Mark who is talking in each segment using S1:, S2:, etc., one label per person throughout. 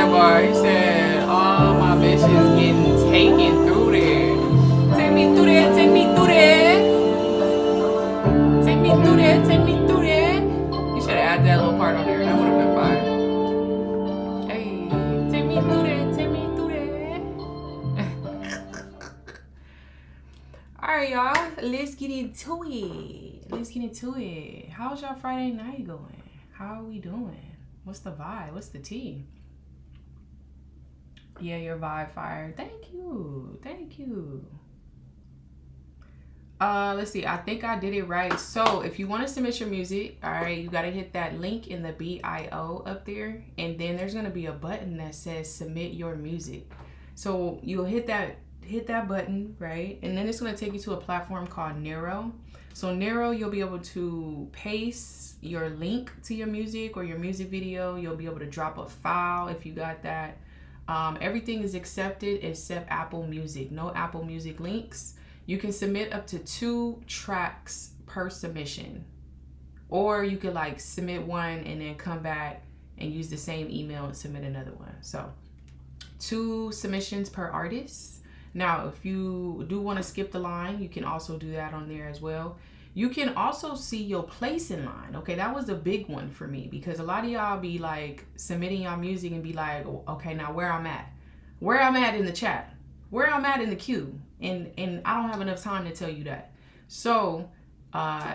S1: that bar. He said, all my bitches getting taken through there. Take me through there, take me through there. Take me through there, take me through there. You should have added that little part on there. That would have been fire. Hey, take me through there, take me through there. Alright, y'all. Let's get into it. Let's get into it. How's y'all Friday night going? How are we doing? What's the vibe? What's the tea? Yeah, your vibe fire. Thank you. Thank you. Let's see. I think I did it right. So if you want to submit your music, all right, you got to hit that link in the bio up there. And then there's going to be a button that says submit your music. So you'll hit that button, right? And then it's going to take you to a platform called NERO. So NERO, you'll be able to paste your link to your music or your music video. You'll be able to drop a file if you got that. Everything is accepted except Apple Music. No Apple Music links. You can submit up to 2 tracks per submission. Or you could like submit one and then come back and use the same email and submit another one. So 2 submissions per artist. Now, if you do want to skip the line, you can also do that on there as well. You can also see your place in line. Okay, that was a big one for me because a lot of y'all be like submitting y'all music and be like, okay, now where I'm at in the chat, where I'm at in the queue. And I don't have enough time to tell you that. So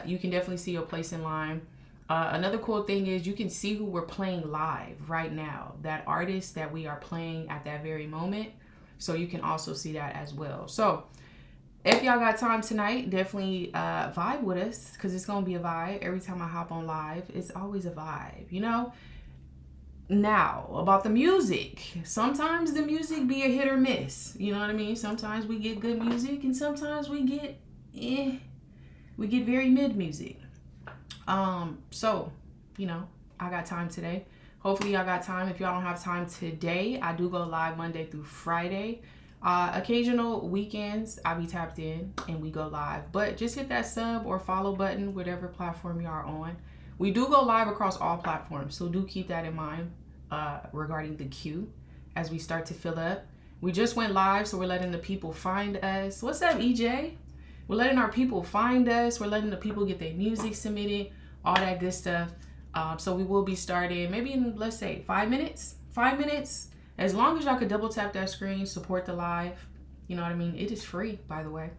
S1: you can definitely see your place in line. Another cool thing is you can see who we're playing live right now, that artist that we are playing at that very moment. So you can also see that as well. So if y'all got time tonight, definitely vibe with us because it's going to be a vibe. Every time I hop on live, it's always a vibe, you know? Now, about the music. Sometimes the music be a hit or miss. You know what I mean? Sometimes we get good music and sometimes we get very mid music. So, you know, I got time today. Hopefully y'all got time. If y'all don't have time today, I do go live Monday through Friday. Occasional weekends, I'll be tapped in and we go live. But just hit that sub or follow button, whatever platform you are on. We do go live across all platforms, so do keep that in mind regarding the queue as we start to fill up. We just went live, so we're letting the people find us. What's up, EJ? We're letting our people find us. We're letting the people get their music submitted, all that good stuff. So we will be starting maybe in, let's say, 5 minutes. 5 minutes. As long as y'all could double tap that screen, support the live. You know what I mean? It is free, by the way.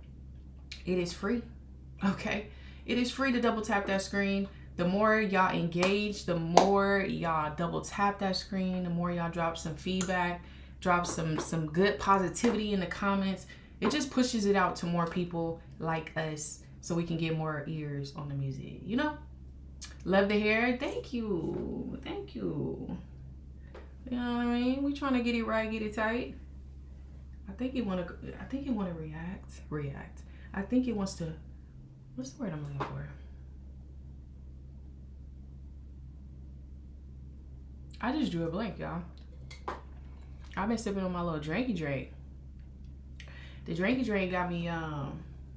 S1: It is free. Okay? It is free to double tap that screen. The more y'all engage, the more y'all double tap that screen, the more y'all drop some feedback, drop some good positivity in the comments. It just pushes it out to more people like us so we can get more ears on the music, you know? Love the hair. Thank you. Thank you. You know what I mean? We trying to get it right, get it tight. I think it want to react. I think it wants to, what's the word I'm looking for? I just drew a blank, y'all. I've been sipping on my little drinky drink. The drinky drink got me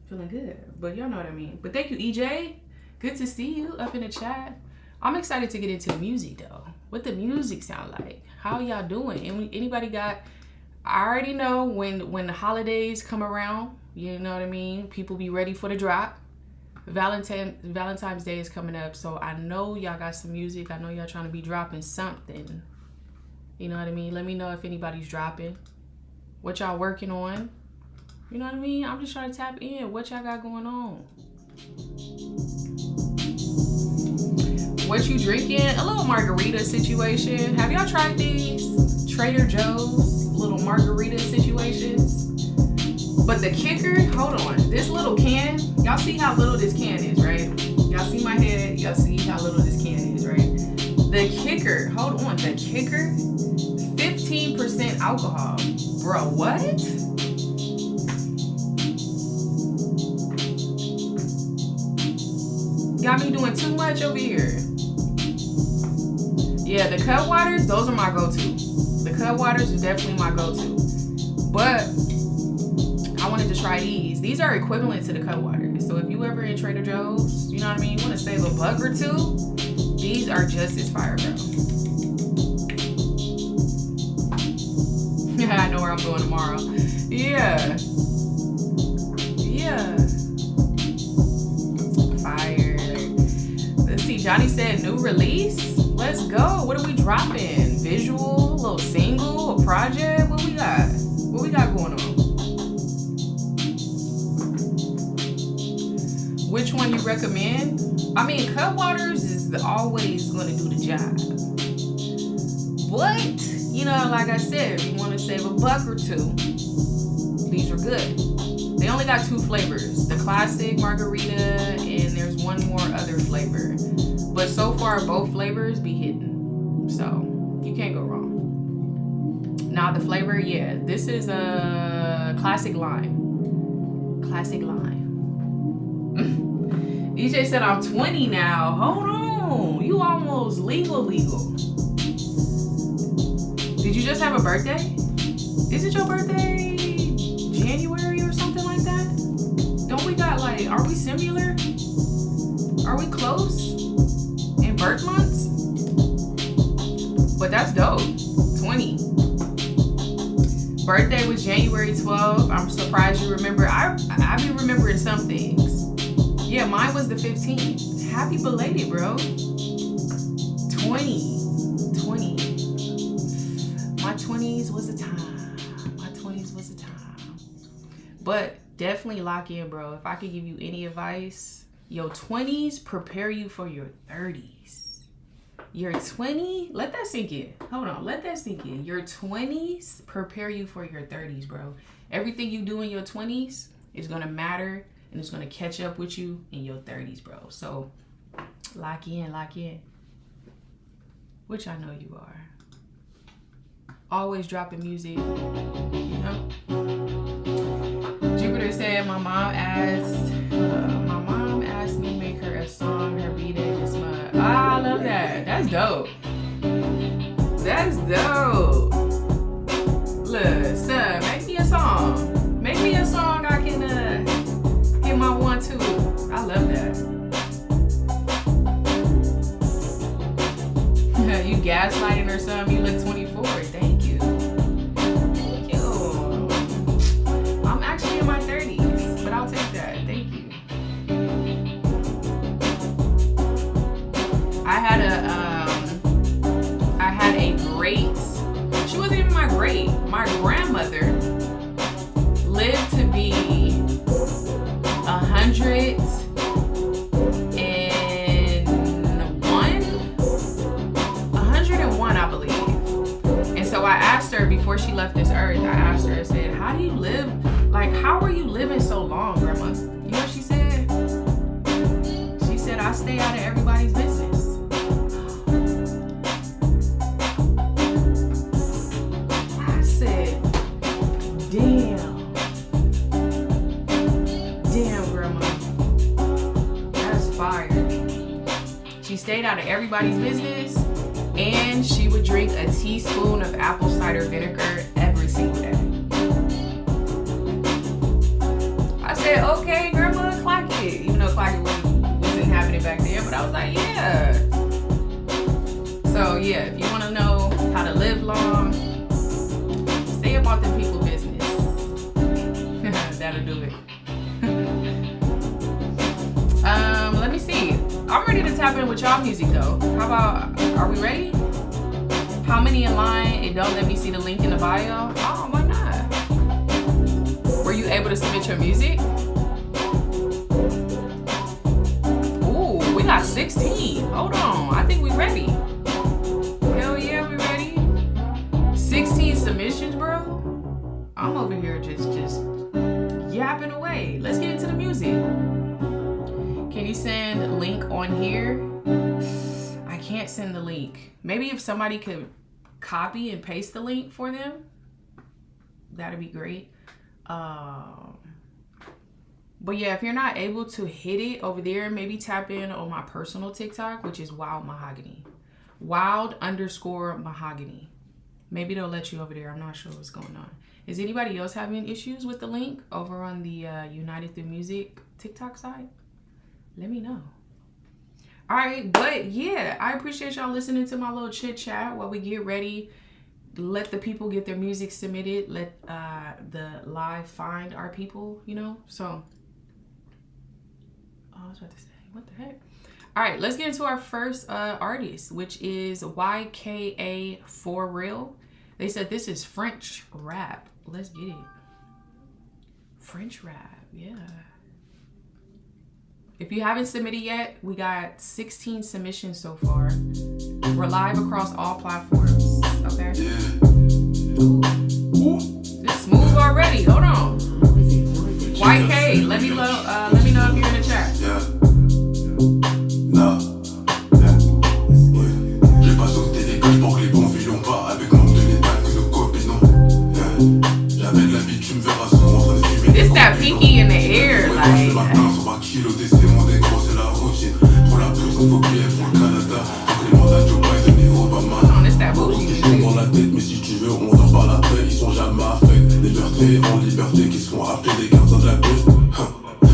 S1: feeling good, but y'all know what I mean. But thank you, EJ. Good to see you up in the chat. I'm excited to get into the music though. What the music sound like? How y'all doing? Anybody got? I already know when the holidays come around. You know what I mean. People be ready for the drop. Valentine's Day is coming up, so I know y'all got some music. I know y'all trying to be dropping something. You know what I mean? Let me know if anybody's dropping. What y'all working on? You know what I mean? I'm just trying to tap in. What y'all got going on? What you drinking? A little margarita situation. Have y'all tried these Trader Joe's little margarita situations? But the kicker, hold on, this little can, y'all see how little this can is, right? Y'all see my head, y'all see how little this can is, right? The kicker, hold on, the kicker, 15% alcohol. Bro, what? Got me doing too much over here. Yeah, the cut waters, those are my go-to. The cut waters is definitely my go-to. But I wanted to try these. These are equivalent to the cut waters. So if you ever in Trader Joe's, you know what I mean, you want to save a buck or two, these are just as fire, bro. I'm going tomorrow. Yeah. Yeah. Fire. Let's see. Johnny said new release. Let's go. What are we dropping? Visual, a little single, a project? What we got? What we got going on? Which one you recommend? I mean, Cutwaters is always going to do the job. But, you know, like I said, if you want to save a buck or two, these are good. They only got 2 flavors. The classic margarita and there's one more other flavor. But so far, both flavors be hitting. So, you can't go wrong. Now, the flavor, yeah. This is a classic lime. Classic lime. DJ said, I'm 20 now. Hold on. You almost legal. Did you just have a birthday? Is it your birthday January or something like that? Don't we got like, are we similar? Are we close in birth months? But that's dope. 20. Birthday was January 12th. I'm surprised you remember. I be remembering some things. Yeah, mine was the 15th. Happy belated, bro. 20. My 20s was a time. But definitely lock in, bro. If I could give you any advice, your 20s prepare you for your 30s. Your 20, let that sink in. Hold on, let that sink in. Your 20s prepare you for your 30s, bro. Everything you do in your 20s is going to matter and it's going to catch up with you in your 30s, bro. So lock in. Which I know you are. Always dropping music, you know. Jupiter said, my mom asked me to make her a song, her B-Day this month. I love that. That's dope. Look, son, make me a song. Make me a song I can hit my 1-2. I love that. You gaslighting or something, you look 24. Thank you. I'm actually in my 30s, but I'll take that. Thank you. I had a great, she wasn't even my great, my grandmother lived to be 101, I believe. And so I asked her before she left this earth, I said, how do you live? Like, how are you living so long, Grandma? You know what she said? She said, I stay out of everybody's business. I said, damn, Grandma. That's fire. She stayed out of everybody's business. And she would drink a teaspoon of apple cider vinegar every single day. I said, okay, Grandma, clock it. Even though clock it wasn't happening back then, but I was like, yeah. So yeah, if you want to know how to live long, stay about the people business. That'll do it. Let me see. I'm ready to tap in with y'all music though. How about, are we ready? How many in line? It don't let me see the link in the bio. Oh, why not? Were you able to submit your music? Ooh, we got 16. Hold on, I think we ready. Hell yeah, we ready. 16 submissions, bro. I'm over here just yapping away. Let's get into the music. Can you send a link on here? I can't send the link. Maybe if somebody could copy and paste the link for them, that'd be great. But yeah, if you're not able to hit it over there, maybe tap in on my personal TikTok, which is Wild Mahogany. Wild_Mahogany. Maybe they'll let you over there. I'm not sure what's going on. Is anybody else having issues with the link over on the UnitedThruMusic TikTok side? Let me know. All right, but yeah, I appreciate y'all listening to my little chit chat while we get ready let the people get their music submitted. Let the live find our people, you know? So, I was about to say, what the heck? All right, let's get into our first artist, which is YKA For Real. They said this is French rap. Let's get it. French rap, yeah. If you haven't submitted yet, we got 16 submissions so far. We're live across all platforms, okay? Ooh. It's smooth already. Hold on. YK, let me know if you're in the chat.
S2: Yeah. J'ai pas sauté les cages pour que les bons violons pas avec manque de l'état que nos copines non. Jamais de la vie tu me verras souvent en train de fumer.
S1: It's that pinky in the air, like.
S2: Le matin sur 20 kilos c'est mon décro, c'est la routine. Pour la plus, il faut bien pour le Canada. Donc les mandats Joe Biden et Obama.
S1: On it's that bougie music.
S2: Dans la tête, mais si tu veux, on dort par la paix. Ils sont jamais affectés. Liberté en liberté qui se font appeler des gardiens de la paix.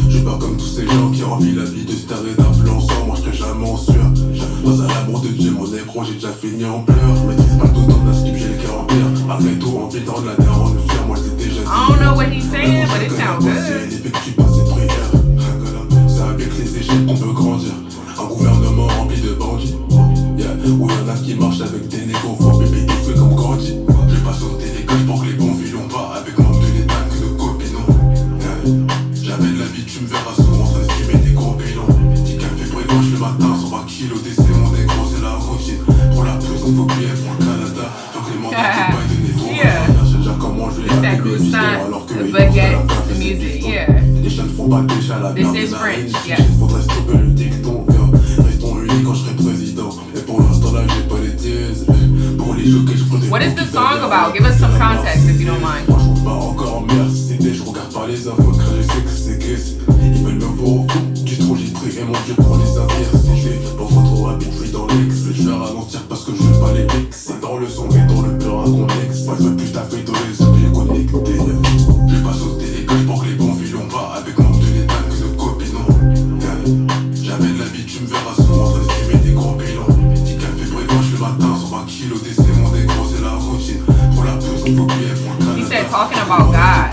S2: Je suis pas comme tous ces gens qui envient la vie de star et d'influenceurs. Moi je serai jamais en sueur. Pas à l'amour de Dieu, mon négro, j'ai déjà fini en pleurs. Je maîtrise pas tout dans la slip, j'ai le cœur en pierre. Malgré tout, en vidant de la terre, on le fier. Moi j'étais déjà.
S1: I don't know what he's saying, but it sounds good.
S2: N'effectue pas ces prières. C'est avec les échecs qu'on peut grandir. Un gouvernement rempli de bandits. Yeah. Où y'en a qui marchent avec des négos, faut bébé des feux comme Grandi. J'ai pas sauté les cages pour que les bons violons pas avec manque de l'état que nos copines non. Yeah. Jamais de la vie tu me verras souvent en train de fumer des gros bilans. Petit café brioche le matin, 120 kilos c'est mon négro, c'est la routine. Pour la plus, il faut bien pour le Canada. Donc les mandats qui baillent de négro. Je sais déjà comment je vais appeler mes histoires alors que les
S1: baguette music, yeah.
S2: Les jeunes font pas déjà la merde.
S1: This is French, yeah.
S2: Faudrait stopper le dicton, restons unis quand je serai président. Et pour l'instant là, j'ai pas les dièses. Pour les jockeys, je prends des.
S1: What is the song about? Give us some context if you don't mind.
S2: Moi, je trouve pas encore en merde. C'était, je regarde pas les infos, car je sais que c'est caisse. Ils veulent me voir au fond du trou, j'ai pris et mon Dieu pour les inviers. Dans trop habitué dans l'ex, je vais ralentir parce que je veux pas les vexer. Dans le son et dans le peur à contexte. Moi, je veux plus taper dans les objets connectés. J'ai pas sauté les cages pour que les bons violons pas avec manque de l'état que nos copines non. Jamais de la vie tu me verras souvent en train de fumer des gros bilans. Petit café brioche le matin, 120 kilos c'est mon négro, c'est la routine. Pour la plus, il faut bien pour le Canada.
S1: He said talking about God.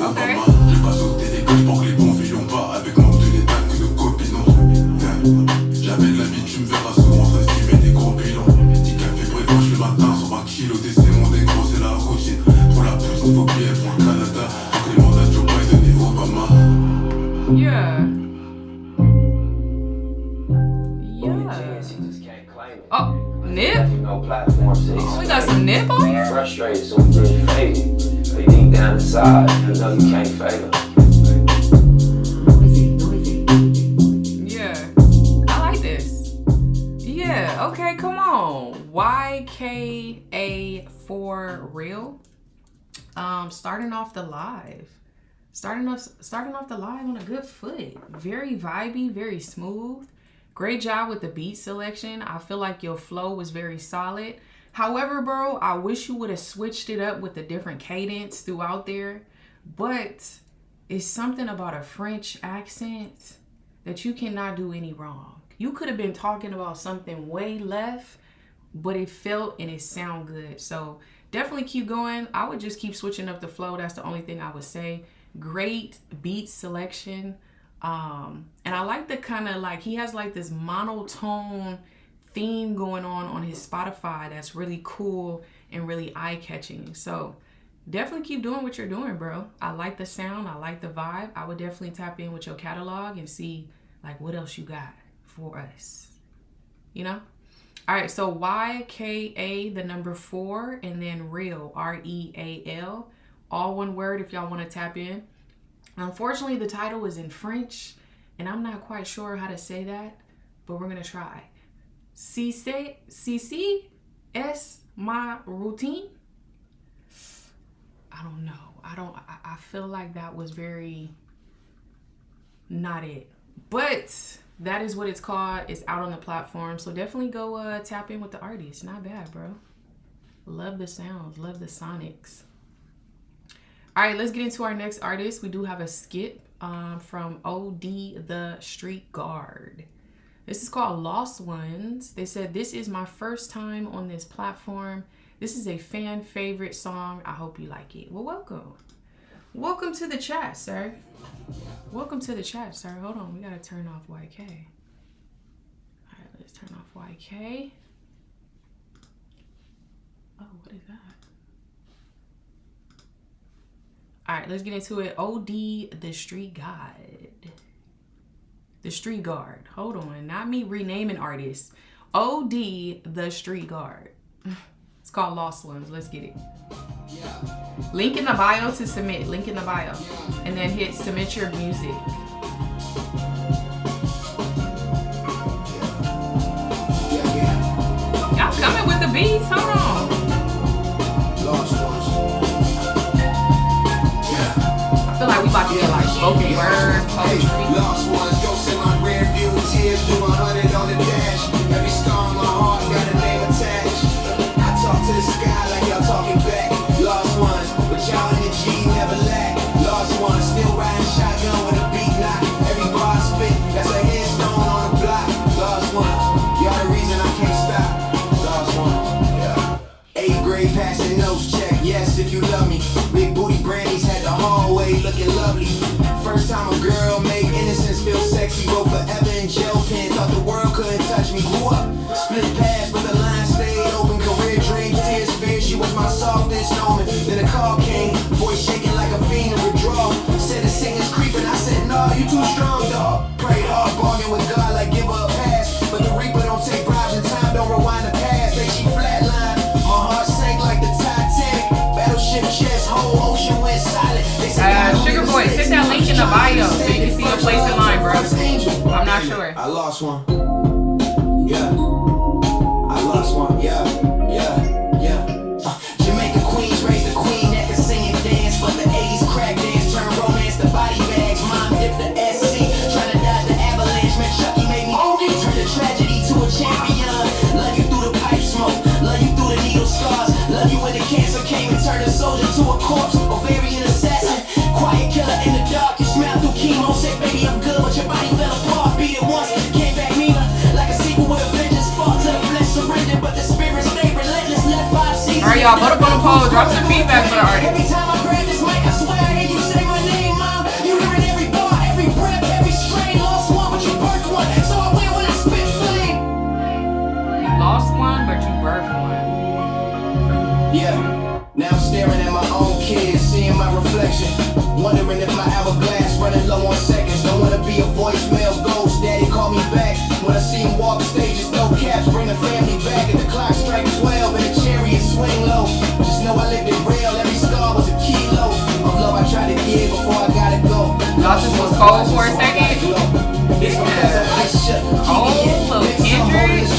S1: Okay.
S2: J'ai pas sauté les cages pour que les bons violons pas avec manque de l'état que nos copines non. Jamais de la vie tu me verras souvent en train de fumer des gros bilans. Petit café brioche le matin, 120 kilos c'est mon négro, c'est la routine. Pour la plus, il faut bien pour le Canada. Donc les mandats Joe Biden et Obama.
S1: Yeah. Oh, Nip? Oh, we got some Nip on here?
S3: Frustrated, so we getting faded. But deep down inside, you know you can't fade them.
S1: Yeah, I like this. Yeah, okay, come on. YKA For Real. Starting off the live. Starting off the live on a good foot. Very vibey, very smooth. Great job with the beat selection. I feel like your flow was very solid. However, bro, I wish you would have switched it up with a different cadence throughout there. But it's something about a French accent that you cannot do any wrong. You could have been talking about something way left, but it felt and it sound good. So definitely keep going. I would just keep switching up the flow. That's the only thing I would say. Great beat selection. And I like the kind of like, he has like this monotone theme going on his Spotify that's really cool and really eye-catching. So definitely keep doing what you're doing, bro. I like the sound. I like the vibe. I would definitely tap in with your catalog and see like what else you got for us, you know? All right, so YKA, the number 4, and then Real, REAL, all one word if y'all want to tap in. Unfortunately, the title is in French, and I'm not quite sure how to say that, but we're going to try. Si es ma routine? I don't know. I feel like that was very not it. But that is what it's called. It's out on the platform. So definitely go tap in with the artist. Not bad, bro. Love the sounds. Love the sonics. All right, let's get into our next artist. We do have a skip from OD the Street Guard. This is called Lost Ones. They said, this is my first time on this platform. This is a fan favorite song. I hope you like it. Well, welcome. Welcome to the chat, sir. Welcome to the chat, sir. Hold on. We got to turn off YK. All right, let's turn off YK. Oh, what is that? All right, let's get into it. OD, the Street God. The Street Guard. Hold on. Not me renaming artists. OD, the Street Guard. It's called Lost Ones. Let's get it. Link in the bio to submit. Link in the bio. And then hit submit your music. Y'all coming with the beats? Hold on. I feel like we about to get like spoken words, poetry.
S4: Lost ones, ghosts in my rear view, tears do 100 on the dash. Every scar on my heart got a name attached. I talk to the sky like y'all talking back. Lost ones, but y'all in the G never lack. Lost ones, still riding shotgun with a beat knock. Every bar I spit, that's a headstone on the block. Lost ones, y'all the reason I can't stop. Lost ones, yeah. 8th grade passing notes check, yes if you love me. Big booty brandies had the hallway looking lovely. First time a girl made innocence feel sexy. Wrote forever in gel pen, thought the world couldn't touch me. Grew up, split paths, but the line stayed open. Career dreams, tears, fear, she was my softest omen. Then a call came, voice shaking like a fiend in withdrawal. Said the singer's creeping, I said, nah, you too strong, dog. Prayed hard, bargain with God like give her a pass. But the Reaper don't take bribes and time don't rewind the past. They she flatline, my heart sank like the Titanic. Battleship chest, whole ocean went silent.
S1: Sugar Boy, hit that link in the bio so you can see your place in line, bro. I'm not sure.
S4: I lost one. Yeah. I lost one. Yeah. Jamaica Queens raised the queen that can sing and dance. But the 80s crack dance turned romance to body bags. Mom dipped the SC, trying to dodge the avalanche. Man, Chucky made me turn the tragedy to a champion. Love you through the pipe smoke, love you through the needle scars. Love you when the cancer came and turned a soldier to a corpse. Ovarian assassin, quiet killer in the dark. You smile through chemo, said baby I'm good, but your body fell apart. Beat it once, came back meaner, like a sequel with a vengeance. Fought to the flesh surrendered, but the spirit stayed relentless. Left 5 seasons.
S1: Alright, y'all, vote up on the poll. Drop some feedback for the artist.
S4: Every time I grab this mic, I swear I hear you say my name, mom. You hearing every bar, every breath, every strain. Lost one, but you birthed one, so I win when I spit flame.
S1: You lost one, but you birthed one.
S4: Yeah, now I'm staring at my own kids, seeing my reflection. Wondering if my hourglass running low on seconds. Don't wanna be a voicemail ghost, daddy call me back. When I see him walk the stages, no caps, bring the family back. At the clock strike 12 and the chariot swing low. Just know I lived it real, every scar was a kilo of love I tried to give before I gotta go.
S1: Y'all just was cold for a second? Oh, little Kendrick.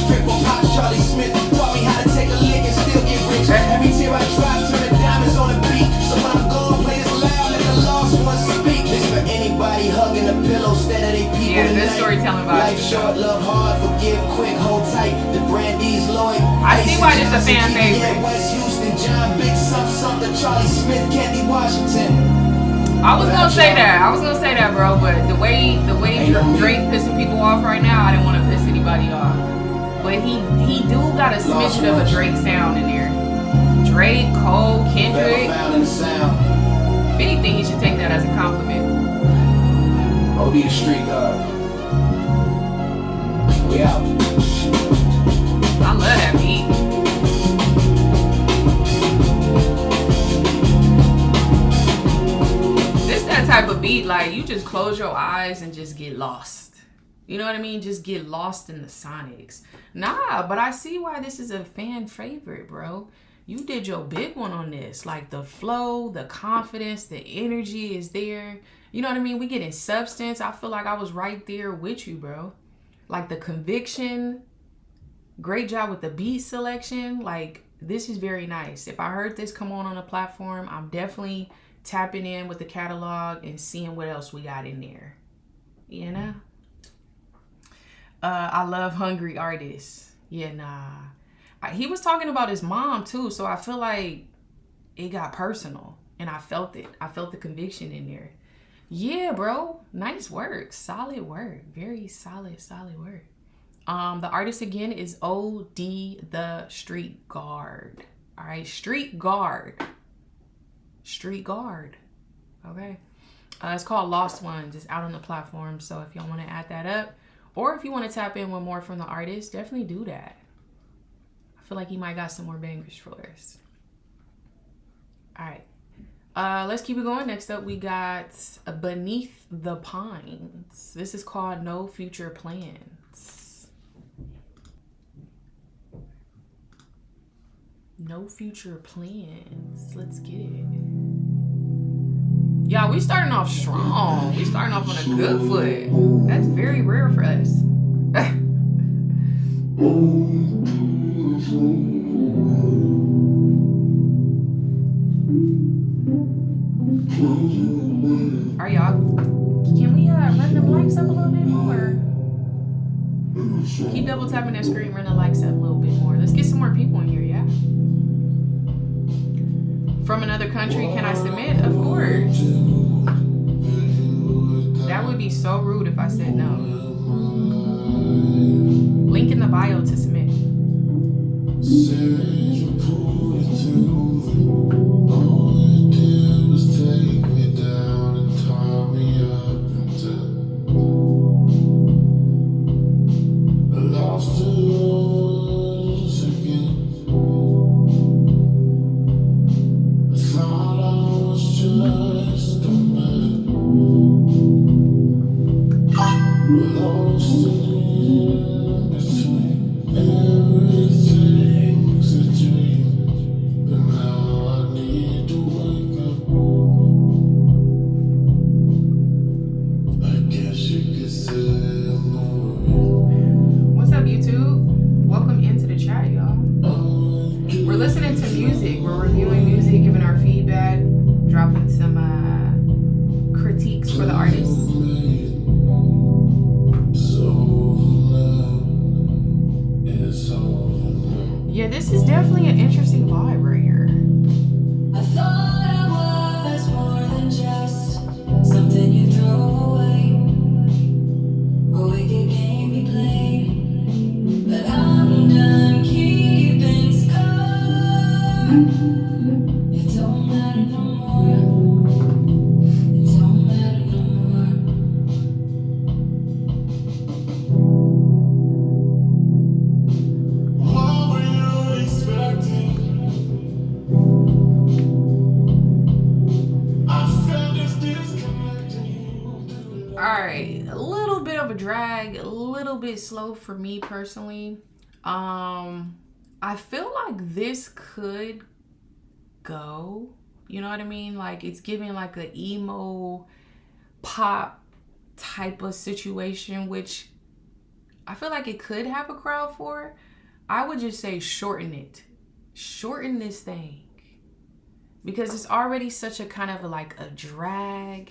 S4: Charlie Smith taught me how to take a lick and still get rich. Every tear I drop, turn the diamonds on the beat. So when I'm gone, play this loud, let the lost ones speak. This for anybody hugging a pillow, instead of they people.
S1: Yeah, good storytelling vibes.
S4: Life short, love hard, forgive quick, hold tight. The Brandy's Lloyd.
S1: I see why this is a fan favorite.
S4: West Houston, John Big, something, Charlie Smith, Kathy Washington.
S1: I was gonna say that, bro. But the way Drake pissing people off right now, I didn't want to piss anybody off. But he do got a smidgen of a Drake sound in there. Drake, Cole, Kendrick. If anything, you should take that as a compliment.
S4: OD the Street God. We out.
S1: I love that beat. This that type of beat, like you just close your eyes and just get lost. You know what I mean? Just get lost in the sonics. Nah, but I see why this is a fan favorite, bro. You did your big one on this. Like the flow, the confidence, the energy is there. You know what I mean? We get in substance. I feel like I was right there with you, bro. Like the conviction. Great job with the beat selection. Like this is very nice. If I heard this come on a platform, I'm definitely tapping in with the catalog and seeing what else we got in there. You know? I love hungry artists. Yeah, nah. He was talking about his mom too, so I feel like it got personal and I felt it. I felt the conviction in there. Yeah, bro. Nice work. Solid work. Very solid work. The artist again is OD the Street Guard. All right, Street Guard. Street Guard. Okay. It's called Lost Ones. It's out on the platform. So if y'all want to add that up, or if you want to tap in with more from the artist, definitely do that. I feel like he might got some more bangers for us. All right. Let's keep it going. Next up, we got Beneath the Pines. This is called No Future Plans. No Future Plans. Let's get it. Y'all, we starting off strong. We starting off on a good foot. That's very rare for us. Alright, y'all. Can we run them likes up a little bit more? Keep double tapping that screen, run the likes up a little bit more. Let's get some more people in here, yeah? From another country, can I submit? Of course. That would be so rude if I said no. Link in the bio to submit. What's up, YouTube? Welcome into the chat, y'all. We're listening to music. We're reviewing music, giving our feedback, dropping some critiques for the artists. Yeah, this is definitely an interesting vibe right here.
S5: I thought I was more than just something you throw away. A wicked game you played, but I'm done keeping score. It don't matter no more. It don't matter no more.
S2: What were you expecting? I felt this disconnecting.
S1: All right, a little bit of a drag, a little bit slow for me personally. I feel like this could go, you know what I mean? Like it's giving like an emo pop type of situation, which I feel like it could have a crowd for. I would just say shorten it. Shorten this thing. Because it's already such a kind of like a drag.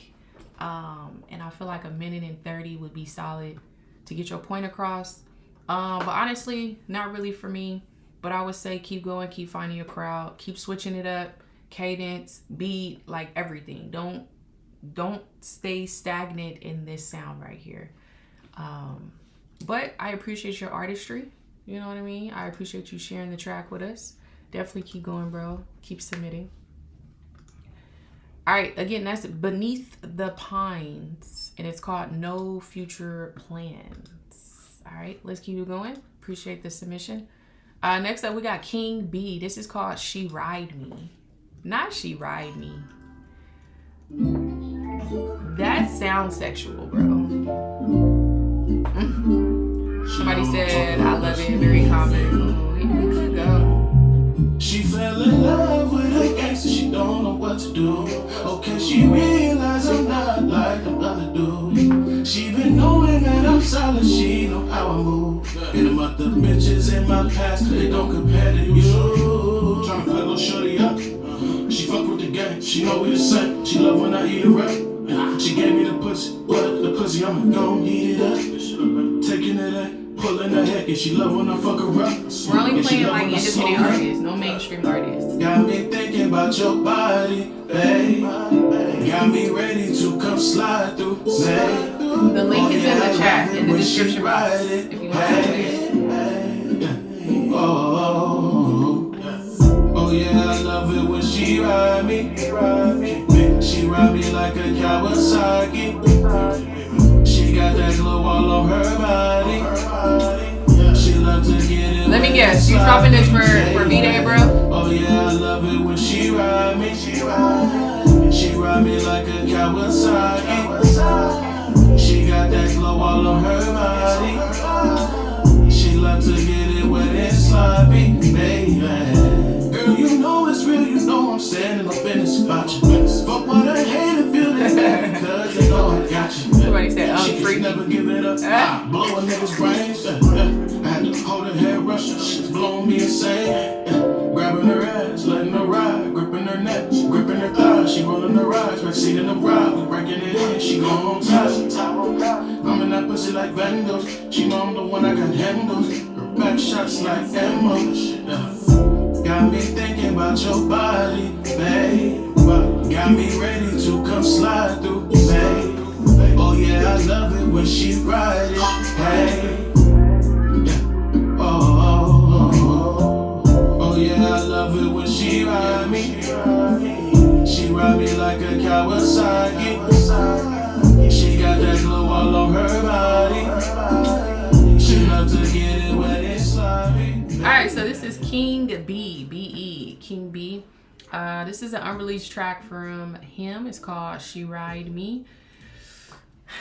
S1: And I feel like 1:30 would be solid to get your point across. But honestly, not really for me. But I would say keep going, keep finding your crowd, keep switching it up, cadence, beat, like everything. Don't stay stagnant in this sound right here. But I appreciate your artistry. You know what I mean? I appreciate you sharing the track with us. Definitely keep going, bro. Keep submitting. All right, again, that's Beneath the Pines, and it's called No Future Plans. All right, let's keep it going. Appreciate the submission. Next up, we got King B. This is called She Ride Me. Not She Ride Me. That sounds sexual, bro. Somebody said, I love it, very common. Yeah, we could go.
S2: She fell in love with a gangster, she don't know what to do. Okay, she realized I'm not like the other dude. She been knowing that I'm solid, she know how I move. And them other bitches in my past, they don't compare to you. Tryna put a little shorty up, she fuck with the gang, she know we the same. She love when I eat her up. She gave me the pussy, but the pussy I'ma gon' eat it up. Taking it up. Pulling her head, and she love when I fuck her up.
S1: We're only playing like independent artists, no mainstream artists.
S2: Got me thinking about your body, babe. Got me ready to come slide through, babe.
S1: The link is in the chat, in the description box, if you want to play it.
S2: Oh, Oh yeah, I love it when she ride me. She ride me like a Kawasaki. She got that glow all on her body. She loves to get it.
S1: Let me guess, you dropping this for V-Day, bro?
S2: Oh yeah, I love it when she ride me. She ride me like a Kawasaki. She got that glow all on her body. She loves to get it wet and sloppy, baby. Girl, you know it's real, you know I'm standing up in this spot. Fuck what I hate and feel this way because they know I got you.
S1: Somebody said,
S2: She
S1: freaky.
S2: never give it up. Blow a nigga's brains. I had to hold her hair rush. She's blowing me insane. Grabbing her ass, letting her ride, gripping her neck, gripping her thighs. She rolling her eyes, backseat in the ride. We breaking it in, she going on top. I'm in that pussy like Vandals. She know I'm the one I got handles. Her back shots like ammo. Got me thinking about your body, babe. Got me ready to come slide through, babe. Oh yeah, I love it when she ride it, hey. Yeah. Oh yeah, I love it when she ride me. She ride me like a Kawasaki. She got that glow all on her body. She loves to get it wet and sloppy.
S1: Alright, so this is King B, B-E, King B. This is an unreleased track from him. It's called She Ride Me.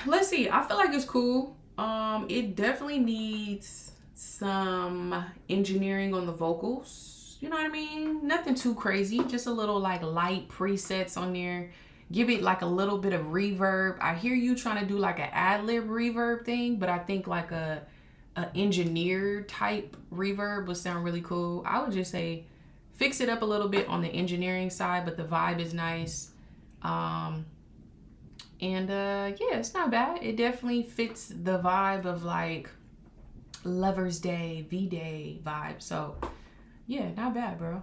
S1: Let's see. I feel like it's cool. It definitely needs some engineering on the vocals. You know what I mean? Nothing too crazy. Just a little like light presets on there. Give it like a little bit of reverb. I hear you trying to do like an ad-lib reverb thing, but I think like a engineered type reverb would sound really cool. I would just say fix it up a little bit on the engineering side, but the vibe is nice. Yeah, it's not bad. It definitely fits the vibe of like Lover's Day, V-Day vibe. So yeah, not bad, bro.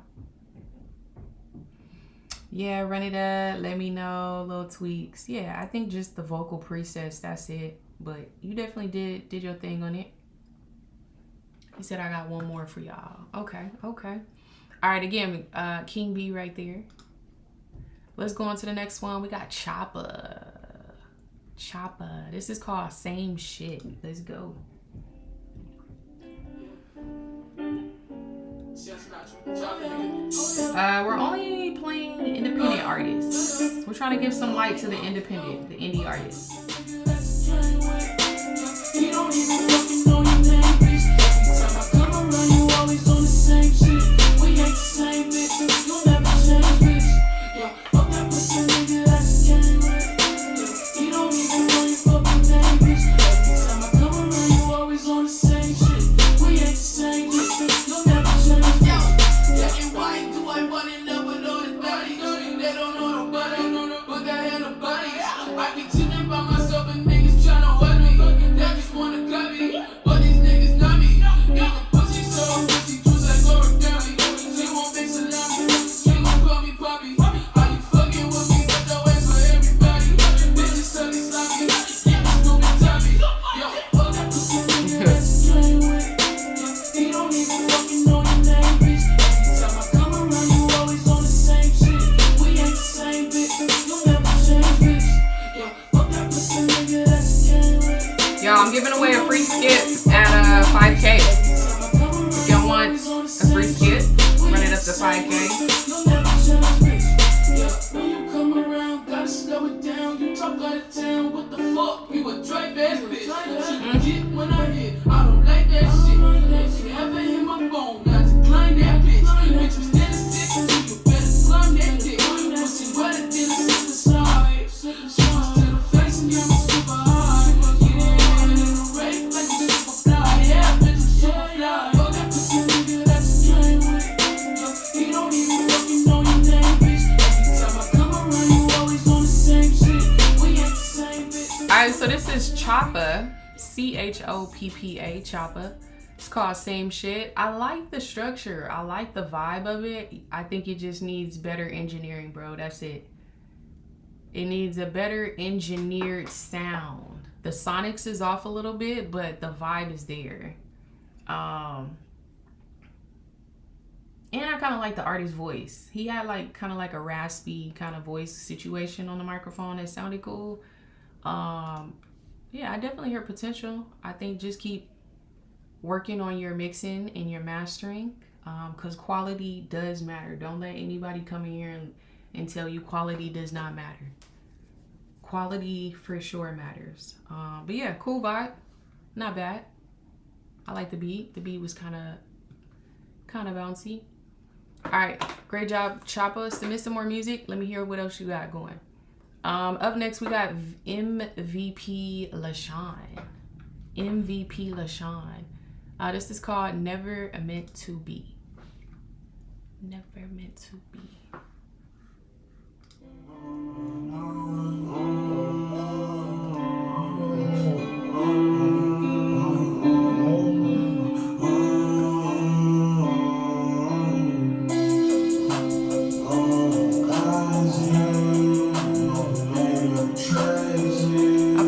S1: Yeah, run it up, let me know, little tweaks. Yeah, I think just the vocal presets, that's it. But you definitely did your thing on it. He said I got one more for y'all. Okay. All right, again, King B right there. Let's go on to the next one. We got Choppa. This is called Same Shit. Let's go. We're only playing independent artists. We're trying to give some light to the indie artists.
S6: You don't even fucking know your name, bitch. Every time I come around, you always on the same shit. We ain't the same, bitch. You'll never change, bitch. Yeah, fuck that pussy nigga, that's the game, right? Yeah, you don't even know your fucking name, bitch. Every time I come around, you always on the same shit. We ain't the same, bitch. You'll never change, bitch. Black and white, do I fall in love with all his bodies? They don't know nobody, but I had a body. I be chillin' by myself and niggas tryna hold me. They just wanna cut me, but these niggas not me. Yeah, the pussy so pussy, juice like origami. She won't make salami, she gon' call me poppy. How you fucking with me, but the way for everybody. Bitches tell me sloppy, yeah, stupid Tommy. Yo, fuck that pussy nigga, that's the same way. You don't even fucking know your name, bitch. Every time I come around, you always on the same shit. We ain't the same, bitch. You'll never change, bitch. Yeah, fuck that pussy nigga, that's the same way.
S1: Yo, I'm giving away a free skip at 5K. If y'all want a free skip, run it up to 5K.
S6: When you come around, gotta slow it down. You talk out of town, what the fuck? You a drive ass bitch. Should get when I hit. I don't like that shit. If you ever hit my phone, I decline that bitch. Bitch, I'm standing 6 feet, you better climb that dick. Pussy wetter than a sister side. Shoes to the face and you're super high. Get in the rape like you super fly. Yeah, bitch, I'm super fly. Fuck that pussy nigga, that's the same way. You don't even fucking know your name, bitch. Every time I come around, you always on the same shit. We ain't the same, bitch.
S1: Alright, so this is Choppa, Choppa, Choppa. It's called Same Shit. I like the structure. I like the vibe of it. I think it just needs better engineering, bro. That's it. It needs a better engineered sound. The sonics is off a little bit, but the vibe is there. And And I kind of like the artist's voice. He had like kind of like a raspy kind of voice situation on the microphone that sounded cool. Yeah, I definitely hear potential. I think just keep working on your mixing and your mastering, because quality does matter. Don't let anybody come in here and tell you quality does not matter. Quality for sure matters. But yeah, cool vibe. Not bad. I like the beat. The beat was kind of bouncy. All right, great job, Choppa. Submit some more music. Let me hear what else you got going. Up next, we got MVP LaShawn. MVP LaShawn. This is called Never Meant to Be. Never Meant to Be.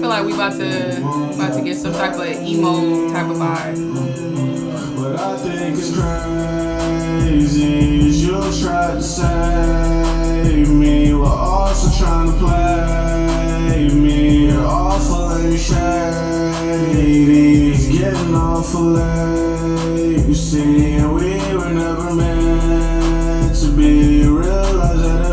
S1: Like we about to get some type of emo type of vibe.
S2: What I think is crazy is you'll try to save me while also trying to play me. You're awful and shady. It's getting awful late, you see, and we were never meant to be. Realize that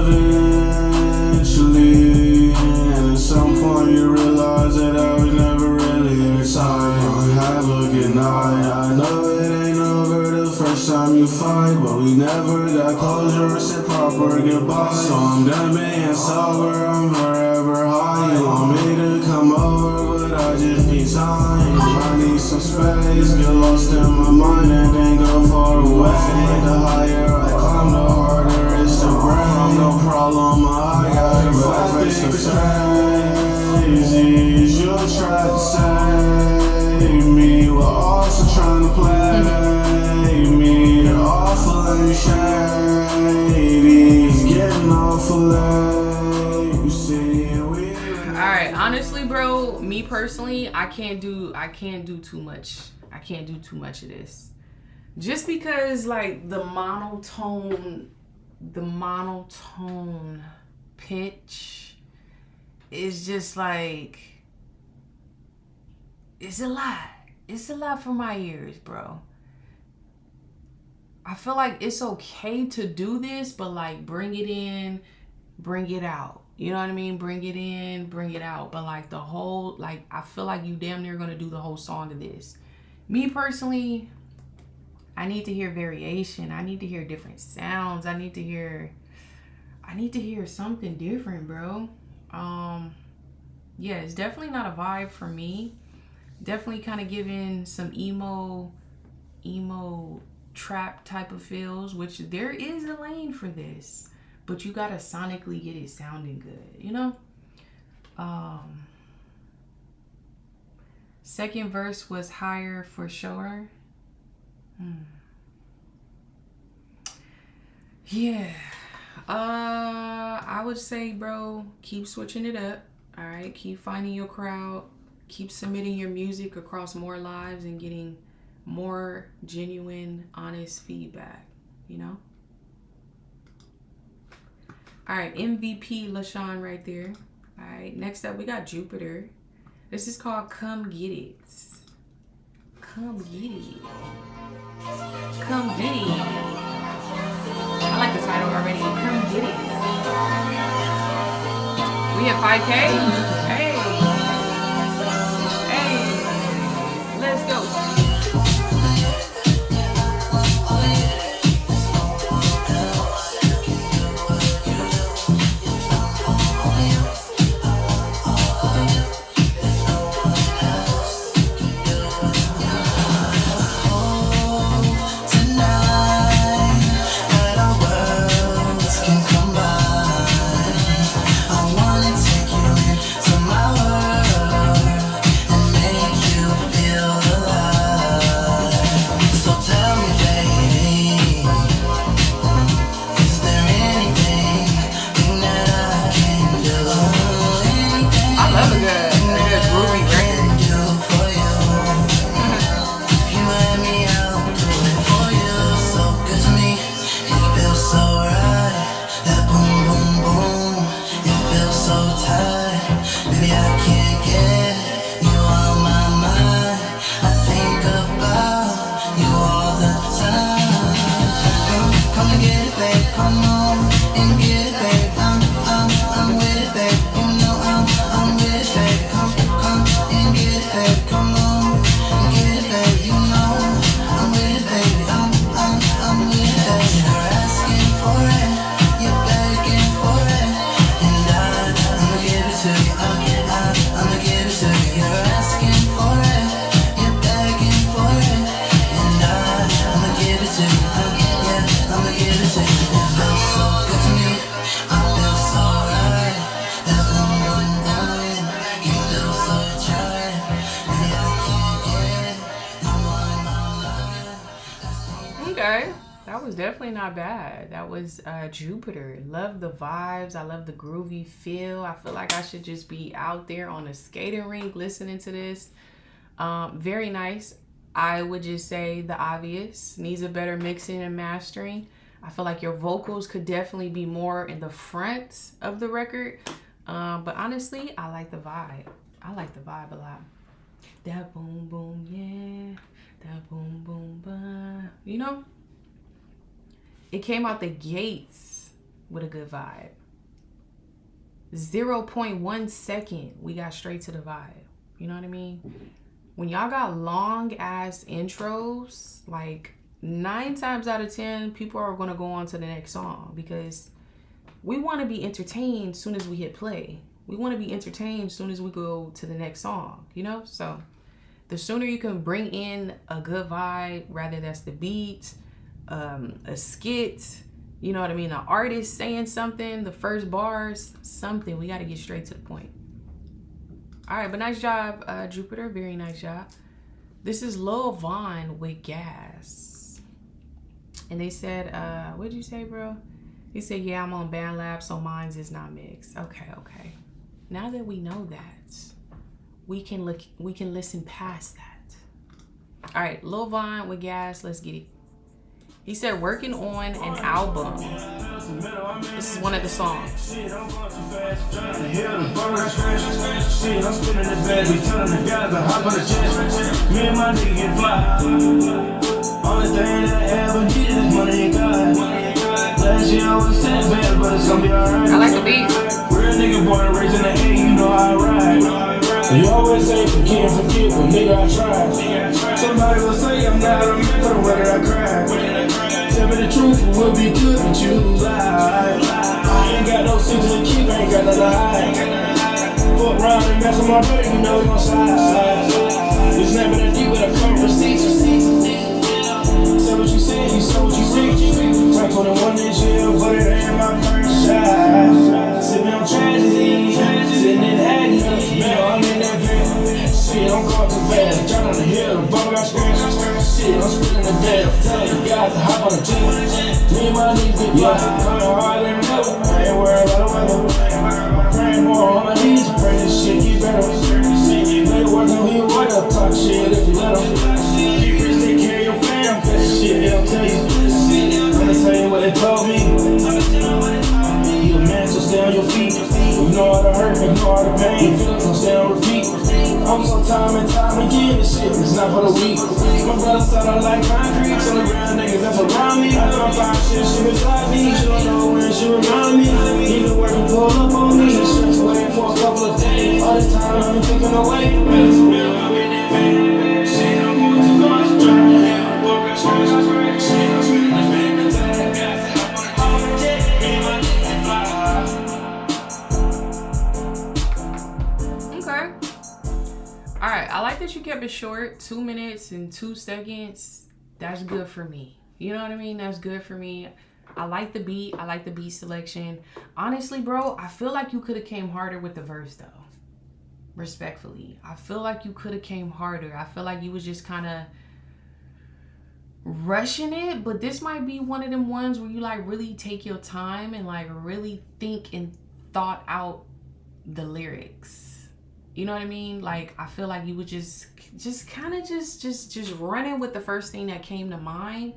S2: eventually, and at some point you realize that I was never really excited. Have a good night. I know it ain't over the first time you fight, but we never got closure, said proper goodbye. So I'm done being sober, I'm forever high. You want me to come over, but I just need time. I need some space, get lost in my mind and then go far away. The higher I climb, the harder it's to break. From no problem, I gotta fight for crazy. You'll try to save me while also trying to play me. You're awful and shady. It's getting awful late, you see.
S1: Alright, honestly, bro, me personally, I can't do too much. I can't do too much of this. Just because like the monotone pitch is just like, it's a lot. It's a lot for my ears, bro. I feel like it's okay to do this, but like bring it in, bring it out. You know what I mean? Bring it in, bring it out. But like the whole, like, I feel like you damn near gonna do the whole song of this. Me personally, I need to hear variation. I need to hear different sounds. I need to hear something different, bro. Yeah, it's definitely not a vibe for me. Definitely kind of giving some emo trap type of feels, which there is a lane for this, but you gotta sonically get it sounding good, you know? Second verse was higher for sure. Yeah. I would say, bro, keep switching it up. All right, keep finding your crowd. Keep submitting your music across more lives and getting more genuine, honest feedback, you know? All right, MVP LaShawn right there. All right, next up we got Jupiter. This is called Come Get It. Come Get It. Come Get It. I like the title already. Come Get It. We at 5K? Hey. Hey. Let's go.
S7: To my
S1: was definitely not bad. That was Jupiter. Love the vibes. I love the groovy feel. I feel like I should just be out there on a skating rink listening to this. Very nice. I would just say the obvious. Needs a better mixing and mastering. I feel like your vocals could definitely be more in the front of the record. But honestly, I like the vibe. I like the vibe a lot. That boom boom, yeah. That boom boom ba. You know? It came out the gates with a good vibe. 0.1 second, we got straight to the vibe. You know what I mean? When y'all got long ass intros, like 9 times out of 10, people are gonna go on to the next song because we want to be entertained as soon as we hit play. We want to be entertained as soon as we go to the next song, you know? So the sooner you can bring in a good vibe, rather that's the beat, a skit, you know what I mean? An artist saying something, the first bars, something. We got to get straight to the point. All right, but nice job, Jupiter. Very nice job. This is Lil Vaughn with Gas. And they said, what did you say, bro? He said, yeah, I'm on BandLab, so mine's is not mixed. Okay. Now that we know that, we can listen past that. All right, Lil Vaughn with Gas. Let's get it. He said, working on an album. This is one of the songs.
S7: Me and my nigga get fly. Only thing that I ever needed is money and God. Last year I was set bad, but it's gonna be alright.
S1: I like the beat.
S7: Real nigga born and raised in the A, you know how I ride. You always say forgive, but nigga I tried. Somebody will say I'm not a man for the way that I cried. Tell me the truth, it would be good, but you lie. I ain't got no secrets to keep, I ain't got nothing to hide. Fuck around and mess with my brother, you know it's gon' slide. It's never that deep, but I come receipts. Say what you said, you saw what you said. Turn 21 this year, but it ain't my first shot. Sipping on tragedy, sitting in agony. You know I'm in that van. Shit, I'm going too fast. Drop on the hill, the bump got scratched. Shit, I'm spilling the bed. Tell the guys to hop on the jet. Me and my niggas get fly. Coming hard and never. I ain't worried about the weather. Praying more on my knees. Pray this shit get better. They work on who you want to talk shit if you let them. Keep rich, take care of your fam. Cause shit, they don't tell you. I'm gonna tell you what they told me. You a man, so stay on your feet. You know how to hurt, you know how to pain. Feelings gon' stay on repeat. I'm so time and time again, this shit is not for the weak. My brother said I like concrete, so the real niggas that's around me. I don't find shit beside me. She don't know when she remind me. Even when you pull up on me, it's just waiting for a couple of days. All this time I've been thinking away. Shit, I'm going too far, trying to hit a book, I'm scratching. Shit, I'm spinning the bed, but tell the guys to hop on the hard jet. Me and my niggas fly.
S1: All right, I like that you kept it short, 2 minutes and 2 seconds. That's good for me. You know what I mean? That's good for me. I like the beat. I like the beat selection. Honestly, bro, I feel like you could have came harder with the verse though. Respectfully. I feel like you could have came harder. I feel like you was just kind of rushing it, but this might be one of them ones where you like really take your time and like really think and thought out the lyrics. You know what I mean? Like, I feel like you would just kind of just running with the first thing that came to mind,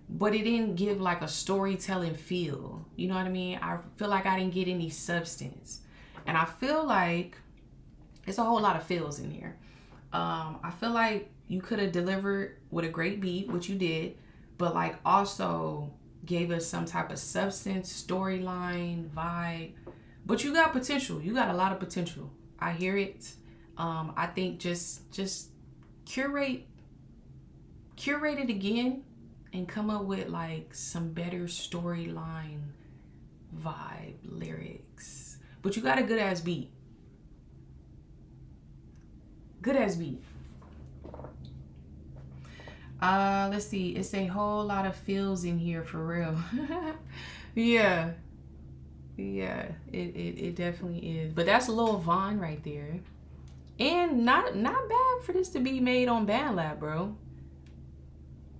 S1: but it didn't give like a storytelling feel. You know what I mean? I feel like I didn't get any substance. And I feel like it's a whole lot of feels in here. I feel like you could have delivered with a great beat, which you did, but like also gave us some type of substance, storyline, vibe. But you got potential. You got a lot of potential. I hear it. I think just curate it again and come up with like some better storyline, vibe, lyrics. But you got a good ass beat. Good ass beat. Let's see. It's a whole lot of feels in here for real. Yeah. Yeah, it definitely is. But that's Lil Vaughn right there. And not bad for this to be made on BandLab, bro.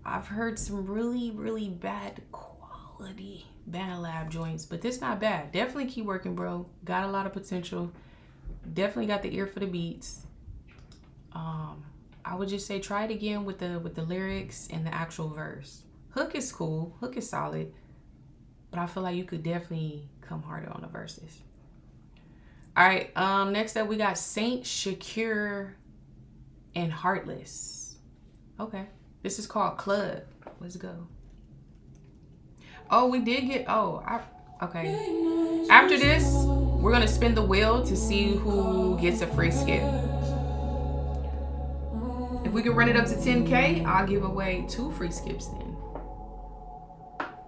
S1: I've heard some really, really bad quality BandLab joints, but this not bad. Definitely keep working, bro. Got a lot of potential. Definitely got the ear for the beats. I would just say try it again with the lyrics and the actual verse. Hook is cool. Hook is solid. But I feel like you could definitely come harder on the verses. All right. Next up, we got Saint Shakir and Heartless. Okay. This is called Club. Let's go. Oh, we did get... okay. After this, we're going to spin the wheel to see who gets a free skip. If we can run it up to 10K, I'll give away 2 free skips then.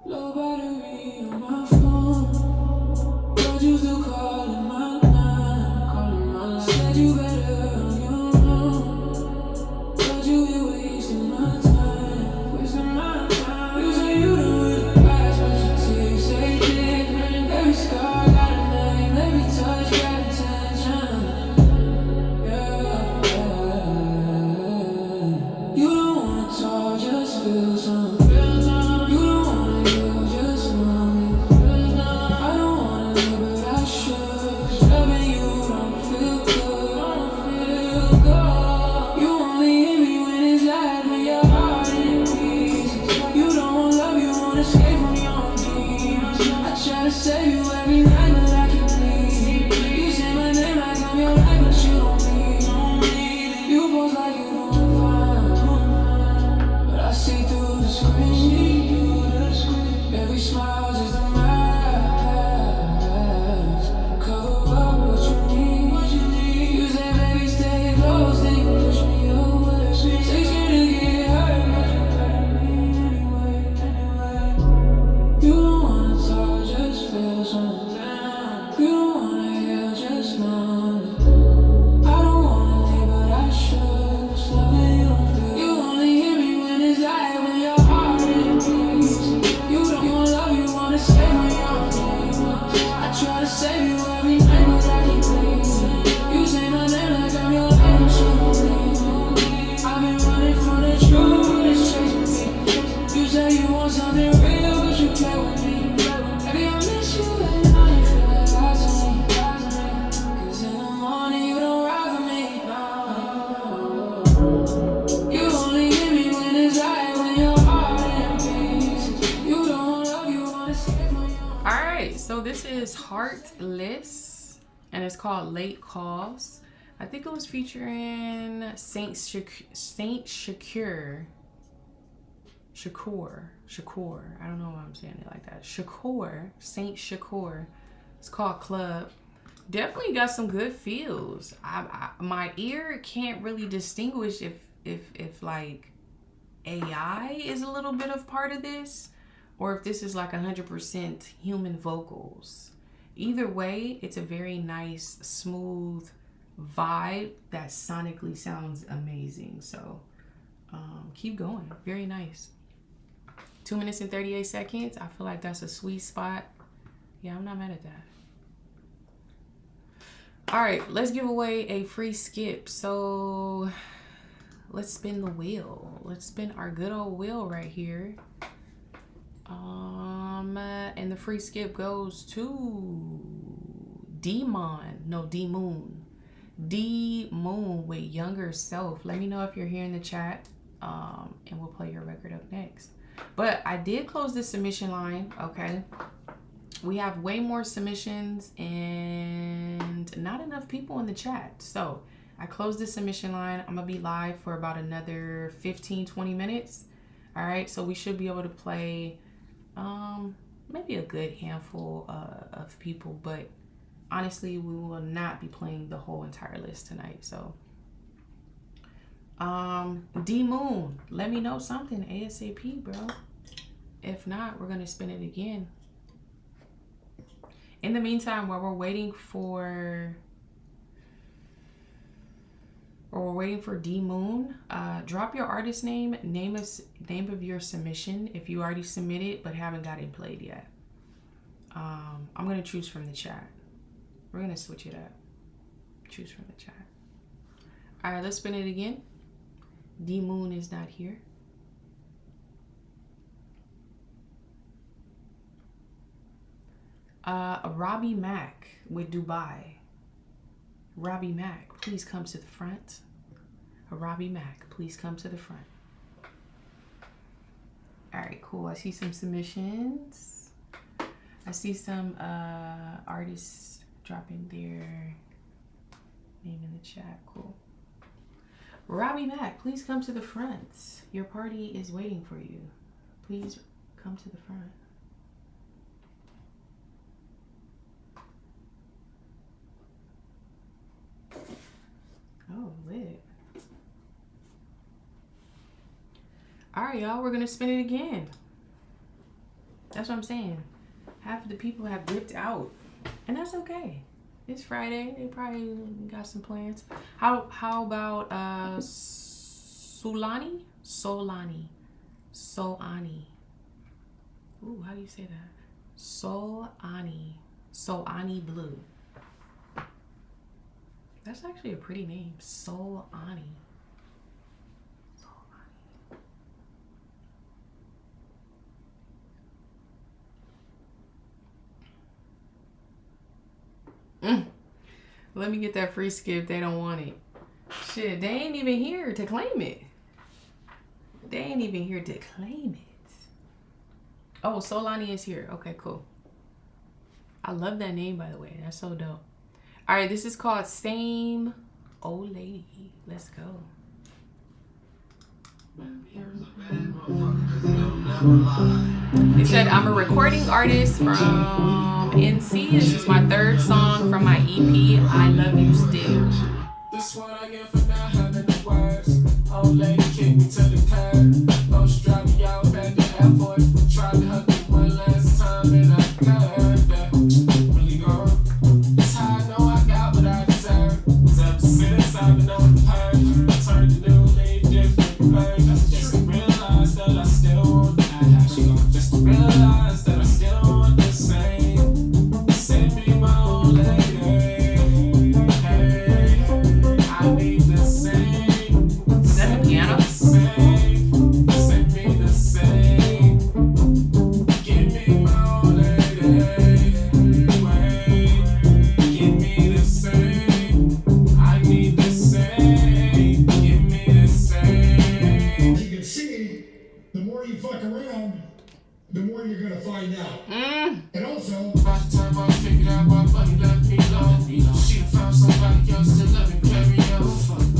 S6: Low battery on my phone, but you still calling my line. Said you better on your own, but you here wasting my time. You say you don't really pass, but you say different. Every scar got a name, every touch got attention. Yeah. You don't wanna talk, just feel something. Save you every night, but I can't bleed. You say my name like I'm your life, but you don't need. You pose like you doing fine, but I see through the screen. Every smile's just a mask. Cover up what you need. You say, baby, stay close, then you push me away. Say scared to get hurt, but you hurt me anyway. You don't wanna talk, just feel something. You don't wanna hear, just know it. I don't wanna leave, but I should. Just loving you don't feel. You only hear me when it's light, when your heart in peace. You want love, you wanna stay when you're deep. I try to save you every night, but I can't please. You say my name like I'm your life, but you don't leave. I've been running from the truth, it's chasing me. You say you want something real, but you play with me. Baby, I miss you at night, feel like lies to me. 'Cause in the morning you don't ride for me. You only hear me when it's right, when your heart in peace. You don't want love, you wanna stay for your own.
S1: All right, so this is Heartless, and it's called Late Calls. I think it was featuring Saint Shakir. Shakur. I don't know why I'm saying it like that. Saint Shakur. It's called Club. Definitely got some good feels. My ear can't really distinguish if like AI is a little bit of part of this, or if this is like 100% human vocals. Either way, it's a very nice, smooth vibe that sonically sounds amazing. So keep going. Very nice. 2 minutes and 38 seconds. I feel like that's a sweet spot. Yeah, I'm not mad at that. All right, let's give away a free skip. So let's spin the wheel. Let's spin our good old wheel right here. And the free skip goes to D-Moon with Younger Self. Let me know if you're here in the chat, and we'll play your record up next. But I did close this submission line. Okay, we have way more submissions and not enough people in the chat, so I closed the submission line. I'm gonna be live for about another 15-20 minutes. All right, so we should be able to play maybe a good handful of people, but honestly, we will not be playing the whole entire list tonight. So D-Moon, let me know something ASAP, bro. If not, we're gonna spin it again. In the meantime, while we're waiting for D-Moon, drop your artist name of your submission if you already submitted but haven't got it played yet. I'm gonna choose from the chat. We're gonna switch it up. Choose from the chat. All right, let's spin it again. D-Moon is not here. Robbie Mack with Dubai. Robbie Mack, please come to the front. Robbie Mack, please come to the front. All right, cool. I see some submissions. I see some artists dropping their name in the chat. Cool. Robbie Mack, please come to the front. Your party is waiting for you. Please come to the front. Oh, lit. All right, y'all, we're gonna spin it again. That's what I'm saying. Half of the people have dipped out, and that's okay. It's Friday. They probably got some plans. How about Solani? Ooh, how do you say that? Solani Blue. That's actually a pretty name. Solani. Let me get that free skip. They don't want it. Shit, they ain't even here to claim it. They ain't even here to claim it. Oh, Solani is here. Okay, cool. I love that name, by the way. That's so dope. All right, this is called Same Old Lady. Let's go. It said, I'm a recording artist from NC. This is my third song from my EP, I Love You Still.
S6: This what I get for not having the words. Old lady kicked me to the curb. Folks dropped me out at the airport. Tried to hug me one last time and I curved that. Really gone. That's how I know I got what I deserve. 'Cause ever since I've been on the purge, I turned a new leaf, different bird. Just to realize that I still want that. Just to realize that I still want the same. Send me my old lady. Hey, I need the same.
S1: Is that the piano?
S6: Send me the same. Give me my old lady. Give me the same. I need the same. Give me the same.
S8: You can see, the more you fuck around, the more you're gonna find out. And also,
S6: By the time I figured out my buddy left me alone, she done found somebody else to love and carry on.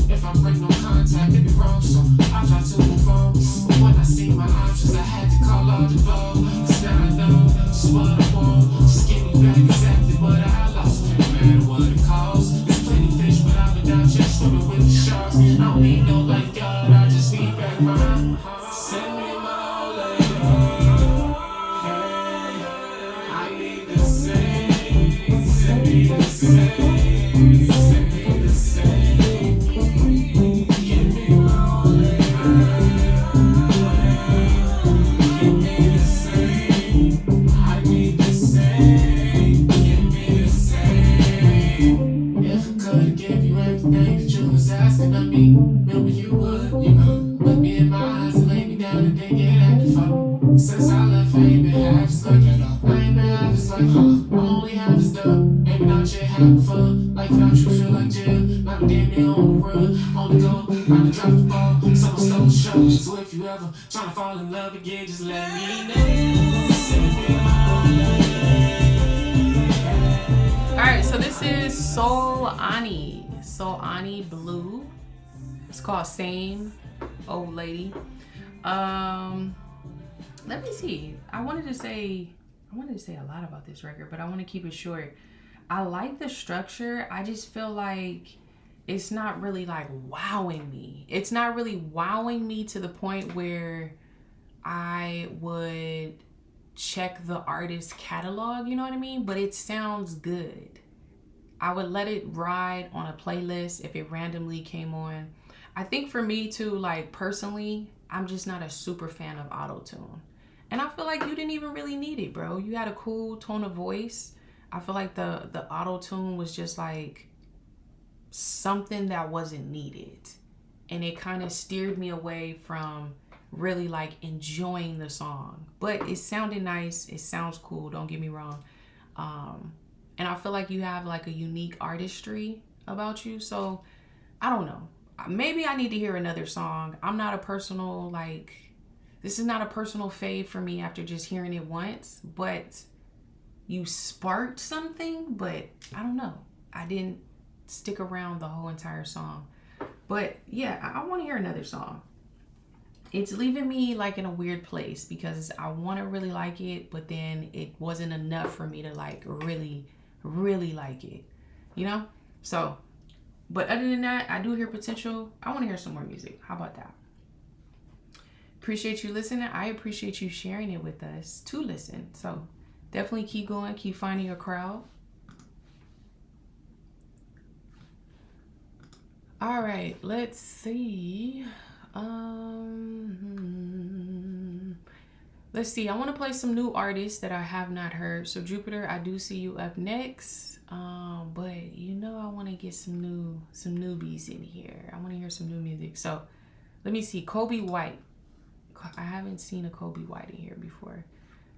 S6: If I break no contact, it be wrong, so I try to move on. But when I see my options, I had to call all the ball. 'Cause now I know just what I want. Just give me back exactly what I lost. No matter what it costs. There's plenty fish, but I've been out just swimming with the sharks. I don't need no lifeguard, I just need back mine. Send me my old lady. I need the same. Send me the same. Send me the same. Give me my old lady. Give me the same. I need the same. Give me the same. If I could give you everything that you was asking of me, remember you would. Look me in my eyes and lay me down and then get active for me. Since I left, I ain't been half as lucky. I ain't been half as lucky. I'm only half as dumb. Maybe not yet having fun. Like without you feel like jail. Now I'm damn near on the run. On the go, about to drop the ball. Someone stole the show. So if you ever tryna fall in love again, just let me know. Send me my
S1: All right, so this is Solani Blue. It's called Same Old Lady. Let me see. I wanted to say a lot about this record, but I want to keep it short. I like the structure. I just feel like it's not really like wowing me. It's not really wowing me to the point where I would check the artist's catalog, you know what I mean? But it sounds good. I would let it ride on a playlist if it randomly came on. I think for me too, like personally, I'm just not a super fan of auto-tune. And I feel like you didn't even really need it, bro. You had a cool tone of voice. I feel like the auto-tune was just like something that wasn't needed. And it kind of steered me away from really like enjoying the song. But it sounded nice. It sounds cool. Don't get me wrong. And I feel like you have like a unique artistry about you. So I don't know. Maybe I need to hear another song. I'm not a personal, like, this is not a personal fave for me after just hearing it once, but you sparked something, but I don't know. I didn't stick around the whole entire song. But yeah, I want to hear another song. It's leaving me like in a weird place because I want to really like it, but then it wasn't enough for me to like really like it, you know? So, but other than that, I do hear potential. I want to hear some more music. How about that? Appreciate you listening. I appreciate you sharing it with us to listen. So definitely keep going, keep finding your crowd. All right, let's see. Let's see. I want to play some new artists that I have not heard. So Jupiter, I do see you up next. But you know, I want to get some newbies in here. I want to hear some new music. So let me see. Kobe White. I haven't seen a Kobe White in here before.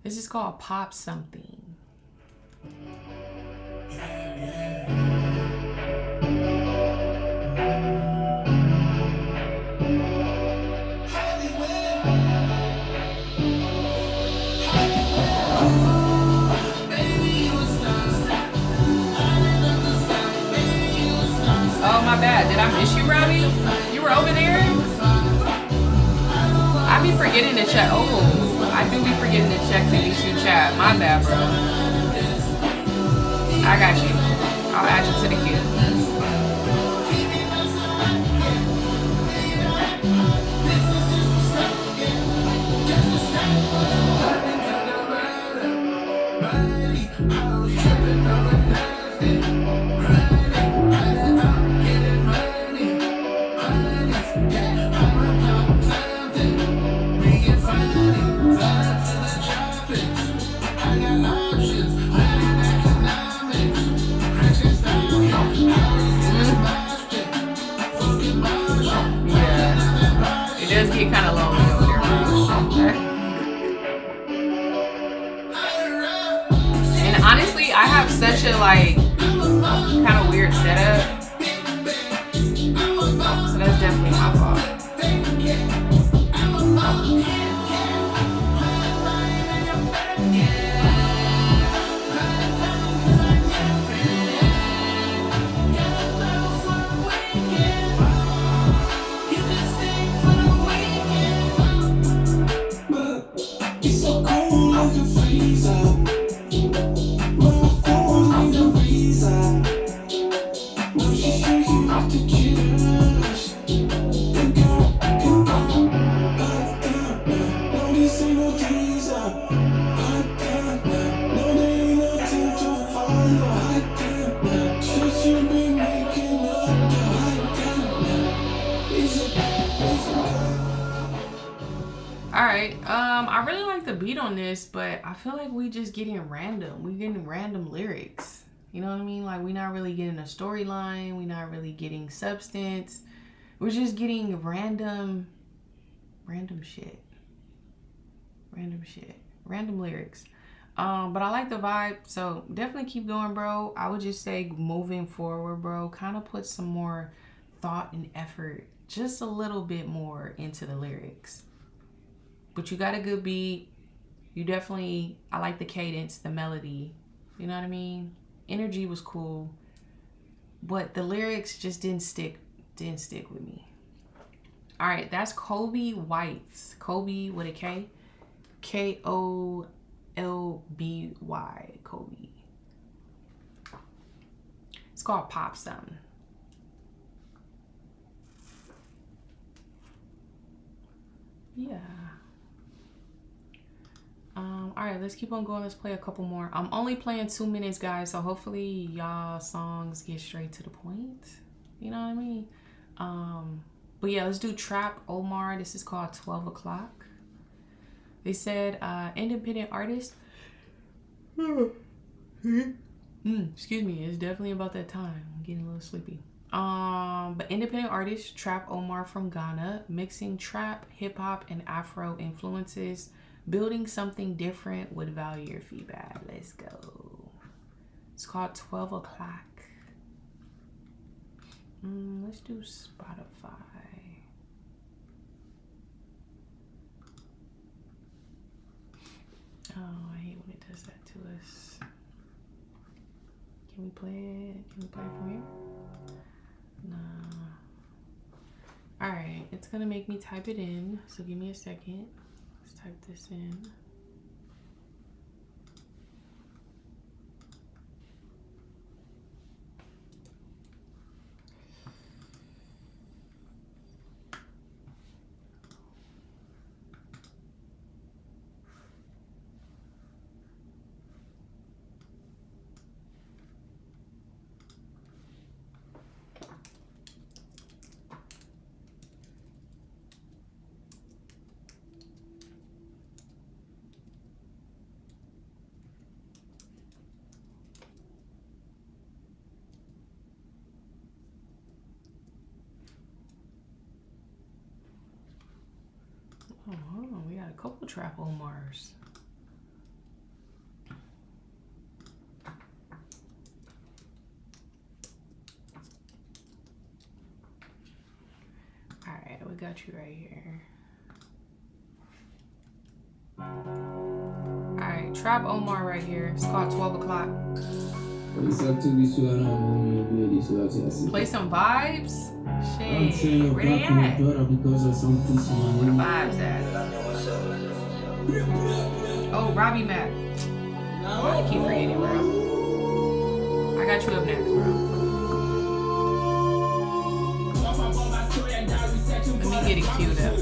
S1: This is called Pop Something. Oh, my bad. Did I miss you, Robbie? You were over there? I be forgetting to check. Oh, I do be forgetting to check the YouTube chat. My bad, bro. I got you. I'll add you to the queue. Get kind of lonely over there, bro. And honestly, I have such a like kind of weird setup, so that's definitely my fault. Alright, I really like the beat on this, but I feel like we just getting random. We getting random lyrics. You know what I mean? Like, we're not really getting a storyline. We're not really getting substance. We're just getting random shit. Random lyrics. But I like the vibe, so definitely keep going, bro. I would just say moving forward, bro, kind of put some more thought and effort, just a little bit more into the lyrics. But you got a good beat. You definitely, I like the cadence, the melody. You know what I mean? Energy was cool. But the lyrics just didn't stick with me. All right, that's Kobe White. Kobe with a K. Kolby. Kobe. It's called Pop Something. Yeah. All right, let's keep on going. Let's play a couple more. I'm only playing 2 minutes, guys, so hopefully y'all songs get straight to the point. You know what I mean? But yeah, let's do Trap Omar. This is called 12 O'Clock. They said independent artist. Excuse me, it's definitely about that time. I'm getting a little sleepy. But independent artist Trap Omar from Ghana, mixing trap, hip hop, and Afro influences, building something different. Would value your feedback. Let's go. It's called 12 o'clock. Let's do Spotify. Oh, I hate when it does that to us. Can we play it? Can we play it from here? No. Alright, it's gonna make me type it in. So give me a second. Let's type this in. Oh, hold on. We got a couple trap Omars. Alright, we got you right here. Alright, trap Omar right here. It's called 12 o'clock. Play some vibes? Shit, where they at? Where the vibes at? Oh, Robbie Mac. I keep forgetting, bro. I got you up next, bro. Let me get it queued up.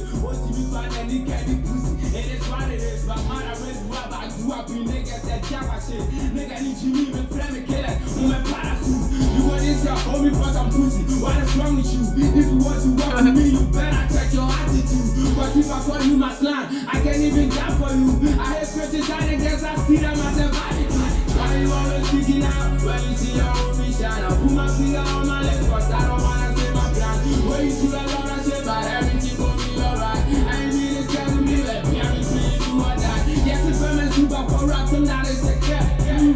S1: What is wrong with you? If you want to walk with me, you better check your attitude. Cause if I call you my slang, I can't even die for you. I hate criticizing against I see them as a vanity. Why you always speaking out when you see your own mission? I put my finger on my leg cause I don't wanna say my plan. When you see a lot of shit, but everything gon' be alright. I ain't really scared to me, let me have me free, do or die. Yes, if I'm a super for rap, I'm not insecure.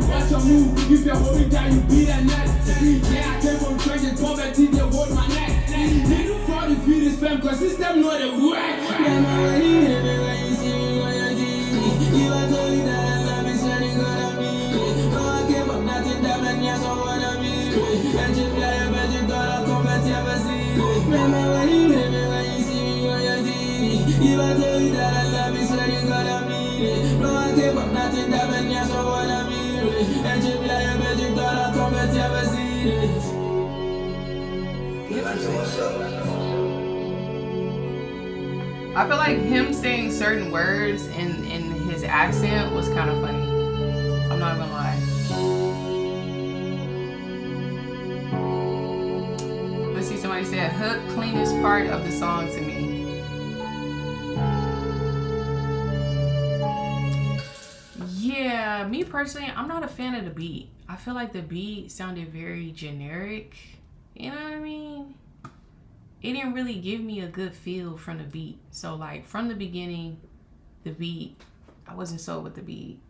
S1: Watch your move, if you're holding down, you beat a net. Yeah, I came from trenches, poverty, they hold my neck. They do for the feed this fam, cause system know the way. I feel like him saying certain words in his accent was kind of funny. I'm not gonna lie. Let's see, somebody said hook, cleanest part of the song to me. Yeah, me personally, I'm not a fan of the beat. I feel like the beat sounded very generic. You know what I mean? It didn't really give me a good feel from the beat. So like from the beginning, the beat, I wasn't sold with the beat.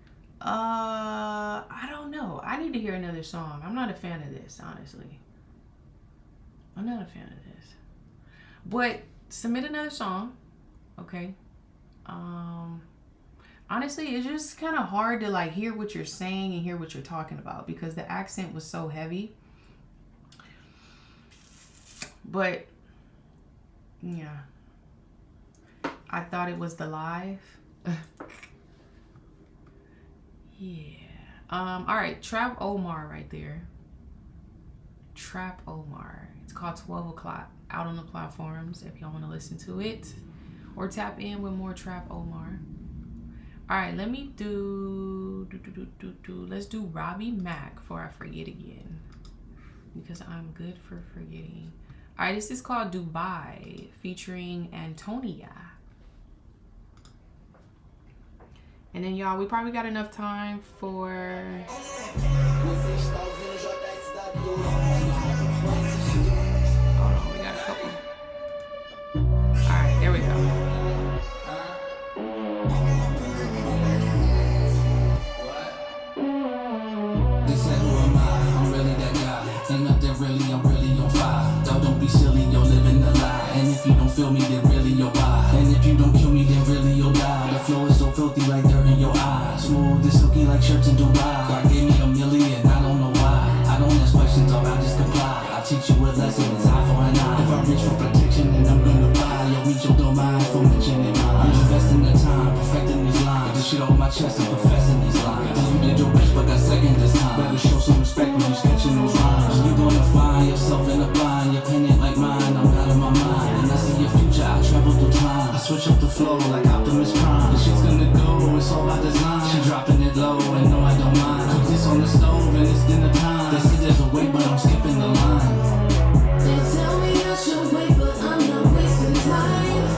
S1: I don't know. I need to hear another song. I'm not a fan of this, honestly. I'm not a fan of this. But submit another song, okay? Honestly, it's just kind of hard to like hear what you're saying and hear what you're talking about because the accent was so heavy. But yeah, I thought it was the live. Yeah. All right, Trap Omar right there. Trap Omar. It's called 12 o'clock. Out on the platforms if y'all want to listen to it or tap in with more Trap Omar. All right, let me let's do Robbie Mac before I forget again because I'm good for forgetting. All right, this is called Dubai featuring Antonia. And then y'all, we probably got enough time for... Hold on, we got a couple. All right, there we go.
S4: They say, who am I?
S9: feel me, then really you'll buy. And if you don't kill me, then really you'll die. The flow is so filthy like dirt in your eyes. Smooth and silky like shirts in Dubai. God gave me $1 million, I don't know why. I don't ask questions, or I just comply. I teach you a lesson, it's eye for an eye. If I reach for protection, then I'm gonna buy. Yo, reach your demise for mentioning mine. I'm investing the time, perfecting these lines. This shit off my chest and professing these lines. Cause you did your best, but got second this time. Better show some respect when you sketching those rhymes. You're gonna find yourself in a bind. Your pen ain't like mine, I'm out of my mind. And I see your future, I travel through time. I switch up the flow like Optimus Prime. The shit's gonna go, it's all by design. She dropping it low, and no I don't mind. Cook this on the stove and it's dinner time. They say there's a way, but I'm skipping the line.
S5: They tell me I should wait, but I'm not wasting time.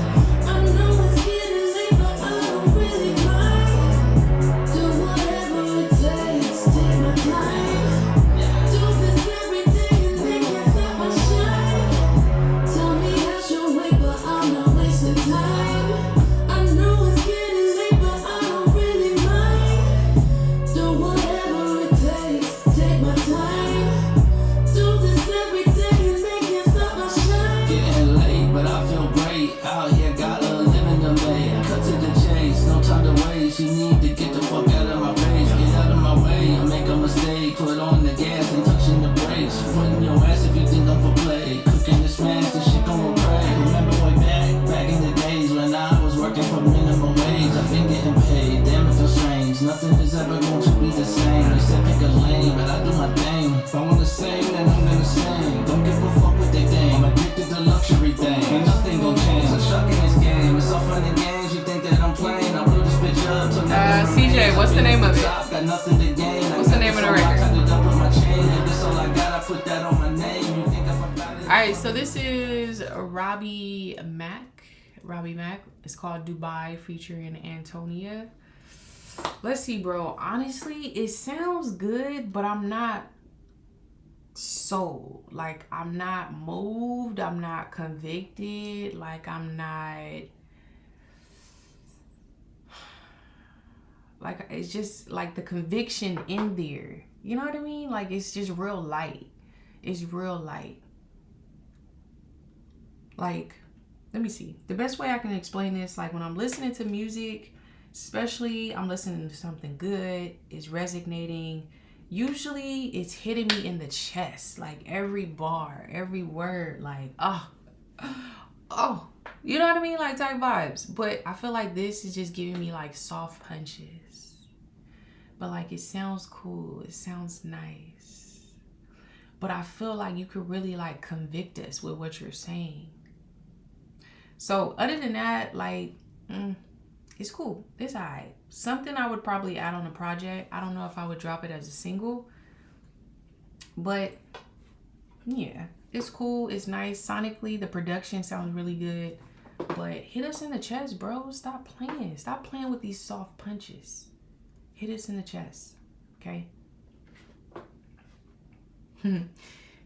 S5: I know it's getting late, but I don't really mind. Do whatever it takes, take my time. Do this every day and they can't stop my shine. Tell me I should wait, but I'm not wasting time. I know it's getting late, but I don't really mind. Do whatever it takes, take my time. Do this every day and they can't stop my shine.
S9: Getting late, but I feel great. Out here, got a living to make. Cut to the chase, no time to waste. You need to get the fuck out of my face. Get out of my way, I make a mistake. Put on the gas and touching the brakes. Putting your ass if you think I'm for play. Cooking this smash, this shit gon' break. Remember way back in the days when I was working for minimum wage. I've been getting paid, damn it feels strange. Nothing is ever going to be the same. They said pick a lane, but I do my thing. If I wanna sing, then I'm gonna sing. Don't give a fuck what they think. I'm addicted to luxury things. Ain't nothing gon' change. I'm stuck in this game. It's all fun and games. You think that I'm playing? I blew this bitch up. So now
S1: CJ, what's the name of it?
S9: got nothing to gain.
S1: What's the name of the record?
S9: I cut it up with my chain. And this all I got. I put that on my name. You think if I got it?
S1: Alright, so this is Robbie Mack. Robbie Mack. It's called Dubai featuring Antonia. Let's see, bro. Honestly, it sounds good, but I'm not sold. Like, I'm not moved. I'm not convicted. Like, I'm not... Like, it's just, like, the conviction in there. You know what I mean? Like, it's just real light. It's real light. Like, let me see. The best way I can explain this, like, when I'm listening to music, especially I'm listening to something good, it's resonating. Usually it's hitting me in the chest, like every bar, every word, like, oh, you know what I mean? Like type vibes. But I feel like this is just giving me like soft punches. But like it sounds cool, it sounds nice. But I feel like you could really like convict us with what you're saying. So other than that, like, it's cool. It's alright. Something I would probably add on a project. I don't know if I would drop it as a single. But yeah, it's cool. It's nice. Sonically, the production sounds really good. But hit us in the chest, bro. Stop playing. Stop playing with these soft punches. Hit us in the chest. Okay?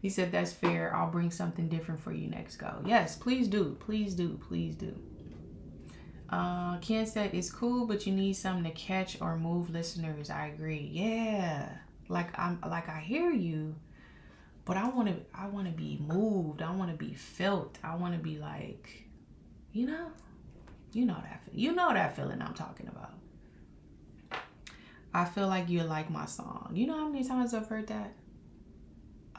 S1: He said that's fair. I'll bring something different for you next go. Yes, please do. Please do. Please do. Ken said it's cool, but you need something to catch or move listeners. I agree. Yeah. I hear you, but I want to be moved. I want to be felt. I want to be like, you know that feeling I'm talking about. I feel like you like my song. You know how many times I've heard that?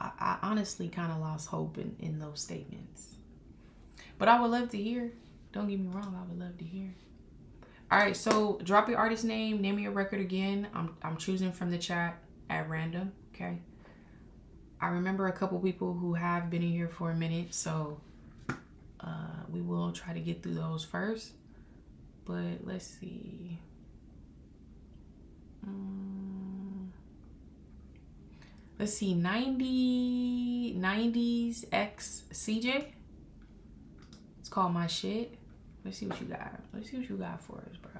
S1: I honestly kind of lost hope in those statements. But I would love to hear. Don't get me wrong, I would love to hear. All right, so drop your artist name of your record again. I'm choosing from the chat at random, okay? I remember a couple people who have been in here for a minute, so we will try to get through those first. But let's see. Let's see, 90s X CJ. It's called My Shit. Let's see what you got. Let's see what you got for us, bro.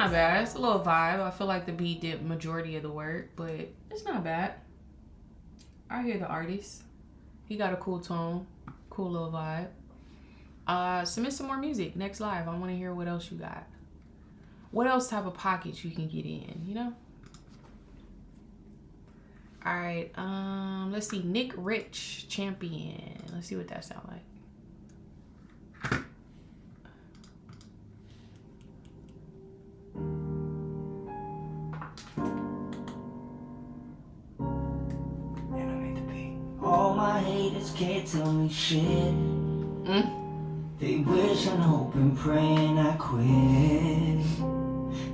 S1: not bad. It's a little vibe. I feel like the beat did majority of the work, but it's not bad. I hear the artist. He got a cool tone, cool little vibe. Submit some more music next live. I want to hear what else you got. What else type of pockets you can get in, you know? All right, let's see. Nick Rich, Champion. Let's see what that sound like.
S10: All my haters can't tell me shit. They wish and hope and praying I quit.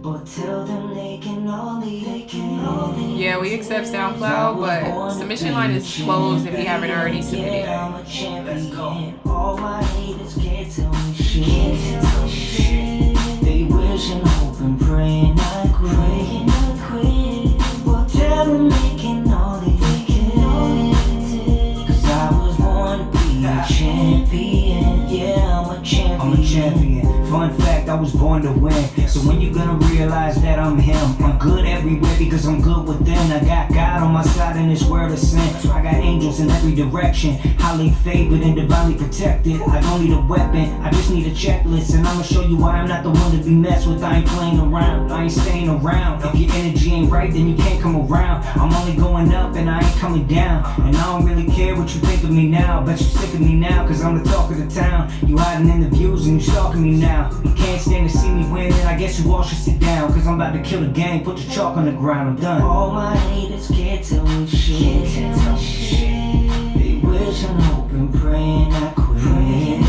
S10: But tell them they can only.
S1: Yeah, we accept SoundCloud, but submission line is closed if you haven't already submitted.
S10: Let's go. All my haters can't tell me shit. They wish and hope and praying I quit. But tell them they can only. Cause I was born to be a champion. Yeah, I'm a champion. I'm a champion. Fun fact, I was born to win. So when you gonna realize that I'm him? I'm good everywhere because I'm good within. I got God on my side in this world of sin. I got angels in every direction, highly favored and divinely protected. I don't need a weapon, I just need a checklist. And I'ma show you why I'm not the one to be messed with. I ain't playing around, I ain't staying around. If your energy ain't right, then you can't come around. I'm only going up and I ain't coming down. And I don't really care what you think of me now. Bet you sick of me now, cause I'm the talk of the town. You hiding in the views and you stalking me now. You can't stand to see me win, then I guess you all should sit down. Cause I'm about to kill the game, put your chalk on the ground, I'm done. All my haters can't tell me shit. They wish and hope and praying I quit.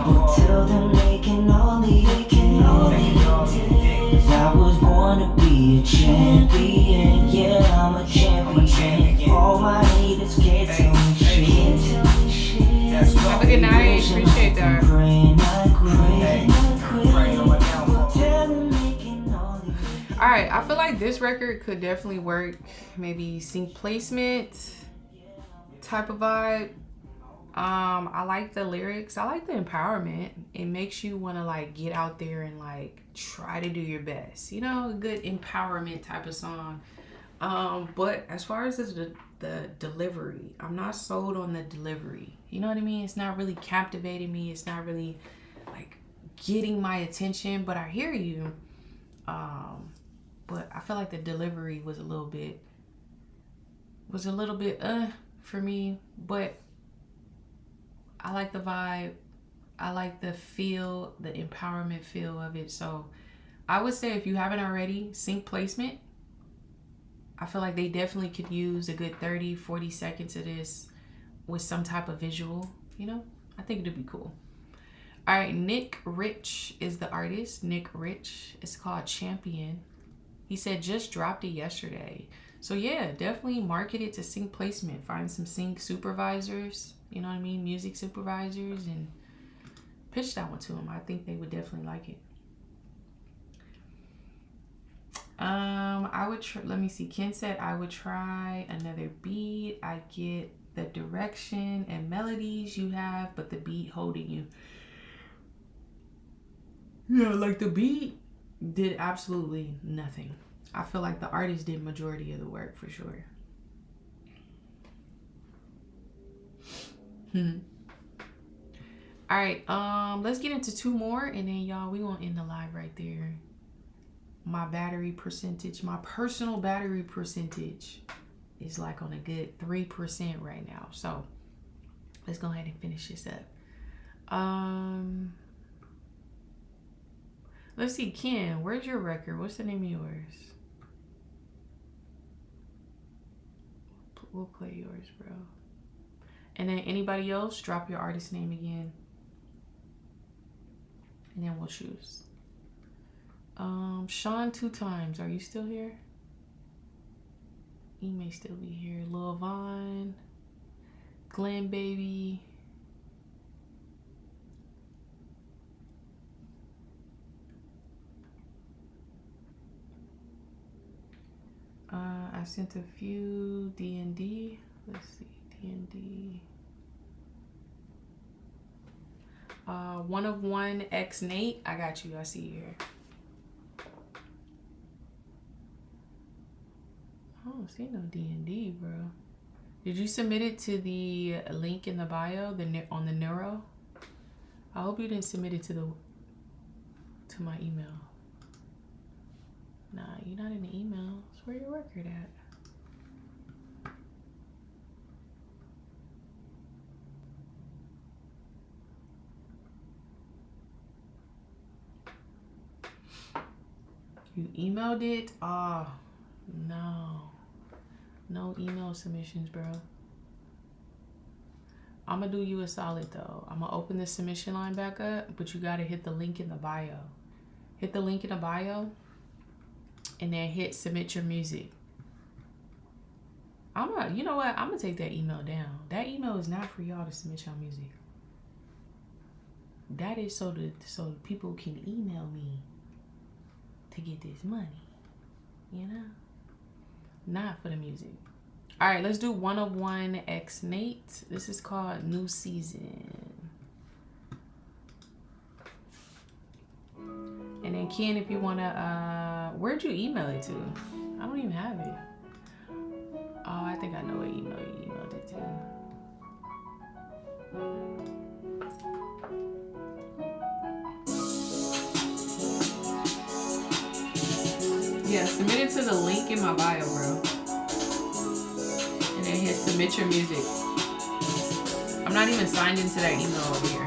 S10: But tell them they can only. Cause I was born to be a champion. Yeah, I'm a champion. All my haters can't tell me shit.
S1: Have a good night. Appreciate that. Alright, I feel like this record could definitely work. Maybe sync placement type of vibe. I like the lyrics. I like the empowerment. It makes you want to like get out there and like try to do your best. You know, a good empowerment type of song. But as far as the delivery, I'm not sold on the delivery. You know what I mean? It's not really captivating me. It's not really like getting my attention, but I hear you. But I feel like the delivery was a little bit for me, but I like the vibe. I like the feel, the empowerment feel of it. So I would say if you haven't already, sync placement. I feel like they definitely could use a good 30, 40 seconds of this with some type of visual, you know? I think it'd be cool. All right, Nick Rich is the artist. Nick Rich. It's called Champion. He said just dropped it yesterday. So yeah, definitely market it to sync placement. Find some sync supervisors, you know what I mean? Music supervisors, and pitch that one to them. I think they would definitely like it. I would let me see. Ken said I would try another beat. I get the direction and melodies you have, but the beat holding you. Yeah, like the beat did absolutely nothing. I feel like the artist did majority of the work for sure. All right, let's get into two more, and then y'all, we gonna end the live right there. My battery percentage, my personal battery percentage is like on a good 3% right now. So let's go ahead and finish this up. Let's see, Ken, where's your record? What's the name of yours? We'll play yours, bro. And then anybody else, drop your artist name again. And then we'll choose. Sean 2 times, are you still here? He may still be here. Lil Vaughn, Glenn Baby. I sent a few D&D. Let's see, D&D. One of one X Nate. I got you. I see you here. don't see no D&D, bro. Did you submit it to the link in the bio, on the Neuro? I hope you didn't submit it to my email. Nah, you're not in the email. That's where your record at. You emailed it? Oh, no. No email submissions, bro. I'm gonna do you a solid though. I'm gonna open the submission line back up, but you gotta hit the link in the bio. Hit the link in the bio and then hit submit your music. You know what? I'm gonna take that email down. That email is not for y'all to submit your music. That is so people can email me to get this money, you know? Not for the music. All right, let's do 101 X Nate. This is called New Season. And then Ken, if you wanna, where'd you email it to? I don't even have it. Oh, I think I know what email you emailed it to. Yeah, submit it to the link in my bio, bro. And then hit submit your music. I'm not even signed into that email over here.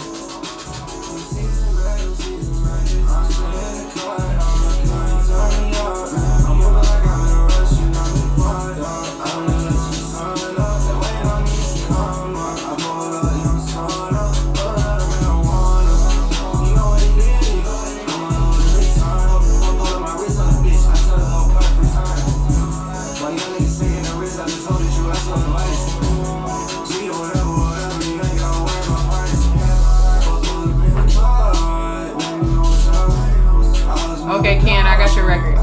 S1: Okay, Ken, I got your record.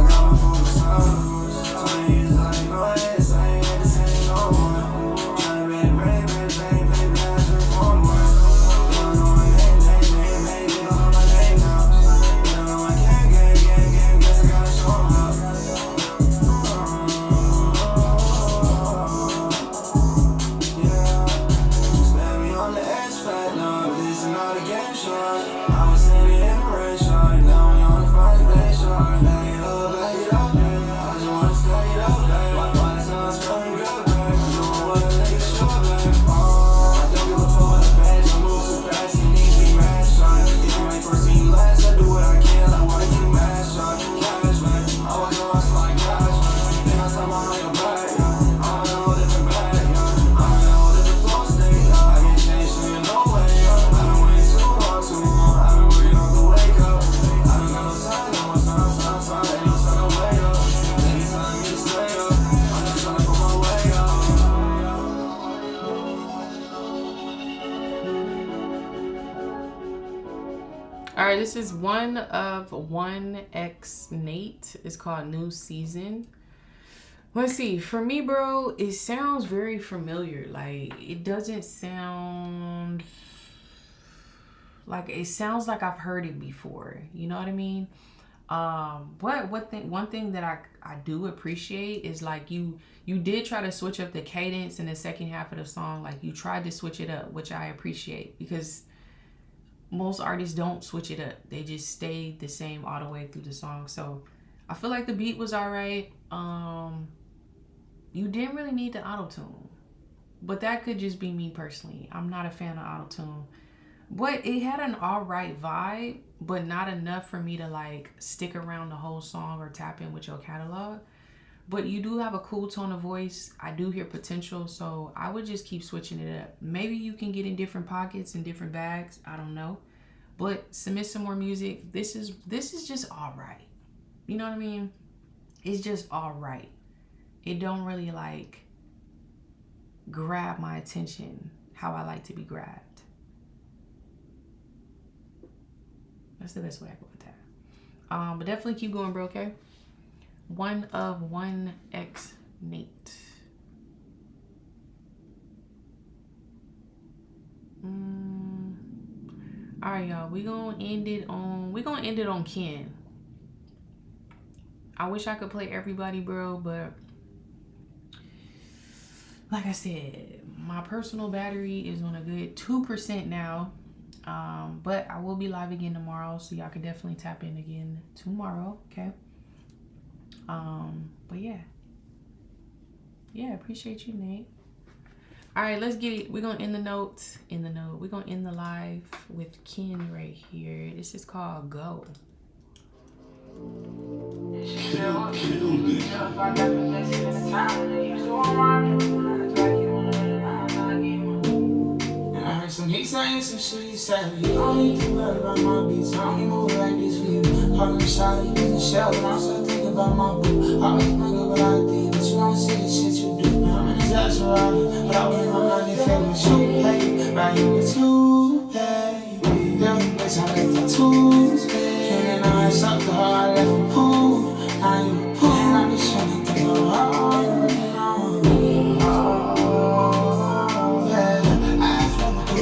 S1: Alright, this is 101X Nate. It's called New Season. Let's see. For me, bro, it sounds very familiar. Like, it doesn't sound like, it sounds like I've heard it before. You know what I mean? But one thing that I do appreciate is like you did try to switch up the cadence in the second half of the song. Like, you tried to switch it up, which I appreciate, because most artists don't switch it up. They just stay the same all the way through the song. So I feel like the beat was all right. You didn't really need the auto-tune, but that could just be me personally. I'm not a fan of auto-tune, but it had an all right vibe, but not enough for me to like stick around the whole song or tap in with your catalog. But you do have a cool tone of voice. I do hear potential, so I would just keep switching it up. Maybe you can get in different pockets and different bags. I don't know. But submit some more music. This is just all right. You know what I mean? It's just all right. It don't really like grab my attention how I like to be grabbed. That's the best way I can put that. But definitely keep going, bro, okay? 101X Nate. All right, y'all. We gonna end it on Ken. I wish I could play everybody, bro, but like I said, my personal battery is on a good 2% now. But I will be live again tomorrow, so y'all can definitely tap in again tomorrow, okay? But yeah, appreciate you, Nate. All right, let's get it. We're gonna end the note. We're gonna end the live with Ken right here. This is called Go.
S6: I heard some heat saying some shit, he said, you don't need to worry about my beats, I only move like this for you. Calling shot, you in the shell, but I'm still thinking about my boo. Always think of what I did, but you don't see the shit you do. I'm in exaggerating, but I wouldn't mind if it was you, baby. Right here with you, baby. Girl, bitch, I left the tools, baby. And then I sucked the heart, I left a pool. Now you a pool, and I'm just trying to think of all.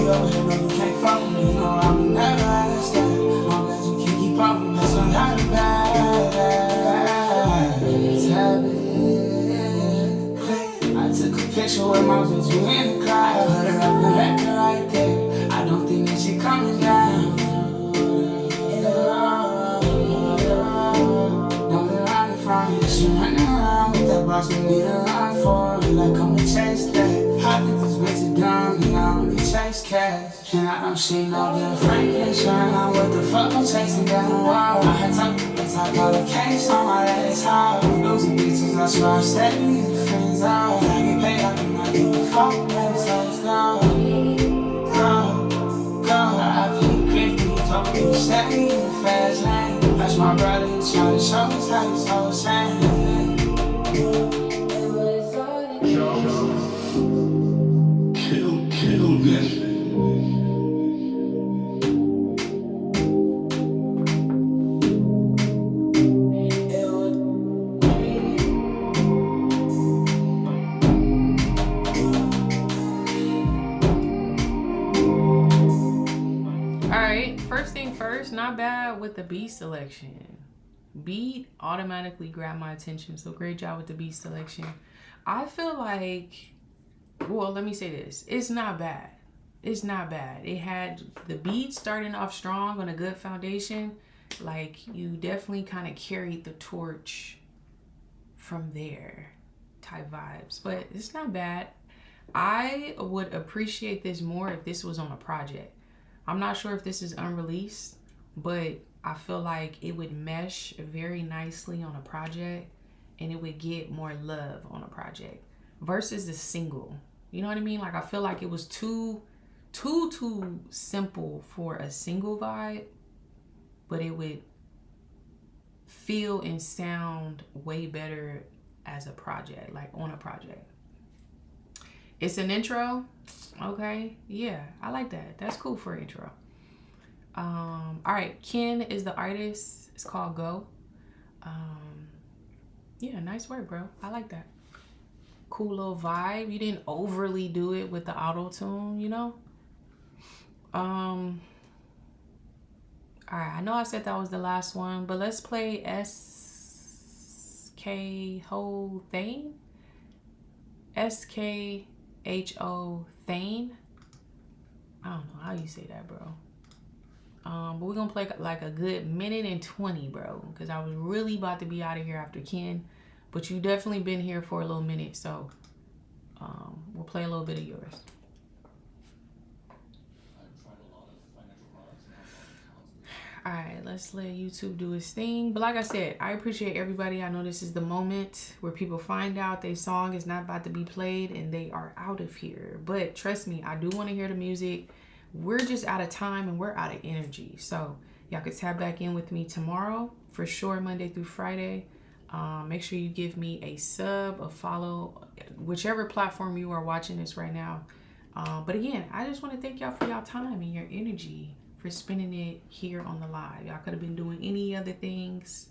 S6: Over here, no, you can't fuck with me. No, I would never ask that. Long as you can't keep up with me, so not a bad habit. I took a picture with my bitch, you in the crowd. Put her up and left her right there. I don't think that she coming down. Don't be running from me. She running around with that boss, we need to run for it. Like I'm gonna chase that. I think this bitch is dumb, me, I only chase cash. And I don't see no damn Franklin shirt. Now what the fuck I'm chasing down the wall? I had talked to bitch, I got a case on my ass hard. Losing bitches, I swear I'm steady in the friends out. I get paid, I do not give a fuck when it's always go. I plead quickly, told me to stay in the fast lane. That's my brother, he's trying to show us how he's so insane.
S2: Kill this.
S1: Alright, first thing first, not bad with the beat selection. Beat automatically grabbed my attention, so great job with the beat selection. I feel like, well, let me say this. It's not bad. It's not bad. It had the beat starting off strong on a good foundation. Like, you definitely kind of carried the torch from there type vibes. But it's not bad. I would appreciate this more if this was on a project. I'm not sure if this is unreleased, but I feel like it would mesh very nicely on a project and it would get more love on a project versus a single. You know what I mean? Like, I feel like it was too simple for a single vibe, but it would feel and sound way better as a project, like on a project. It's an intro. Okay, yeah, I like that. That's cool for an intro. All right, Ken is the artist. It's called Go. Yeah, nice work, bro. I like that. Cool little vibe. You didn't overly do it with the auto-tune, you know? All right, I know I said that was the last one, but let's play SKHO Thane. SKHO Thane. I don't know how you say that, bro. But we're gonna play like a good minute and 20, bro, because I was really about to be out of here after Ken, but you definitely been here for a little minute, so we'll play a little bit of yours. All right, let's let YouTube do its thing. But like I said, I appreciate everybody. I know this is the moment where people find out their song is not about to be played and they are out of here. But trust me, I do want to hear the music. We're just out of time and we're out of energy. So y'all can tap back in with me tomorrow for sure, Monday through Friday. Make sure you give me a sub, a follow, whichever platform you are watching this right now. But again, I just want to thank y'all for y'all time and your energy for spending it here on the live. Y'all could have been doing any other things,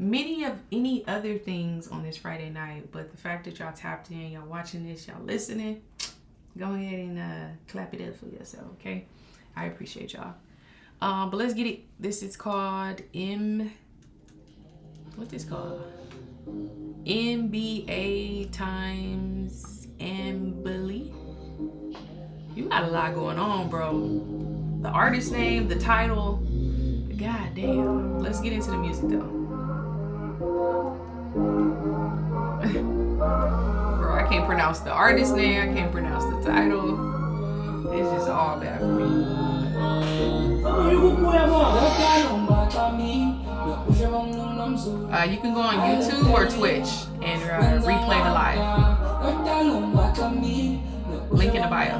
S1: any other things on this Friday night, but the fact that y'all tapped in, y'all watching this, y'all listening, go ahead and clap it up for yourself, okay? I appreciate y'all. But let's get it. This is called what's this called? NBA times Ambly. You got a lot going on, bro. The artist name, the title. God damn. Let's get into the music though. Bro, I can't pronounce the artist name. I can't pronounce the title. It's just all bad for me. You can go on YouTube or Twitch and replay the live. Link in the bio.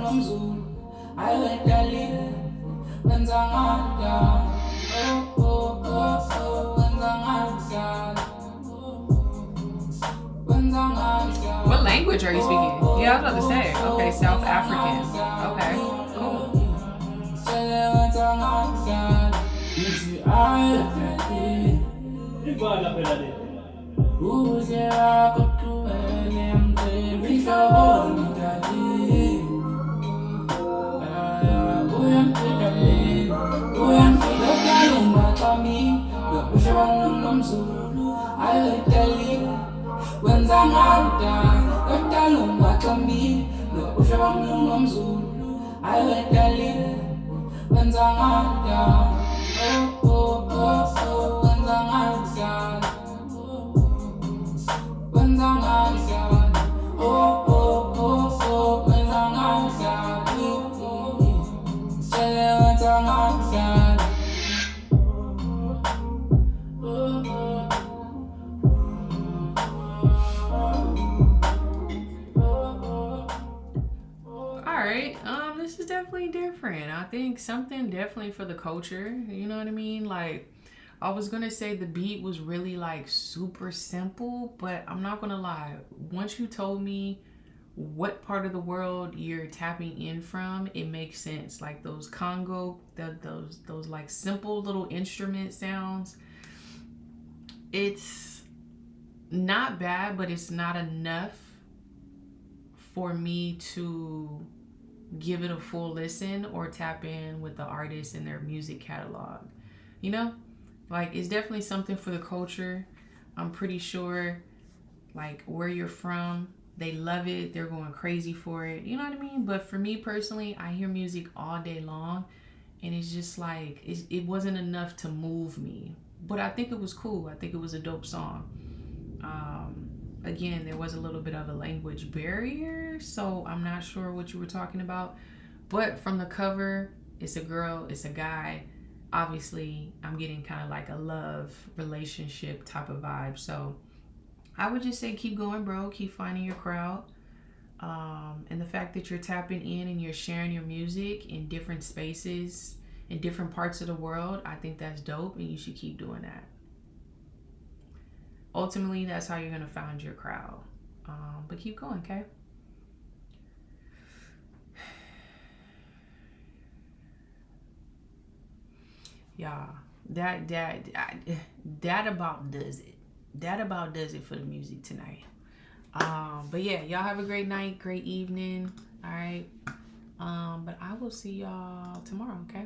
S1: What language are you speaking? Yeah, I was about to say. Okay, South African. Okay, cool. This is definitely different. I think something definitely for the culture, you know what I mean? Like, I was gonna say the beat was really like super simple, but I'm not gonna lie. Once you told me what part of the world you're tapping in from, it makes sense. Like those Congo, those like simple little instrument sounds. It's not bad, but it's not enough for me to give it a full listen or tap in with the artist and their music catalog. You know, like it's definitely something for the culture. I'm pretty sure like where you're from, they love it, they're going crazy for it, you know what I mean? But for me personally, I hear music all day long and it's just like it wasn't enough to move me, but I think it was cool. I think it was a dope song. Again, there was a little bit of a language barrier, so I'm not sure what you were talking about. But from the cover, it's a girl, it's a guy. Obviously, I'm getting kind of like a love relationship type of vibe. So I would just say keep going, bro. Keep finding your crowd. And the fact that you're tapping in and you're sharing your music in different spaces, in different parts of the world, I think that's dope and you should keep doing that. Ultimately, that's how you're going to find your crowd. But keep going, okay? Yeah, that about does it. That about does it for the music tonight. But yeah, y'all have a great night, great evening. All right. But I will see y'all tomorrow, okay?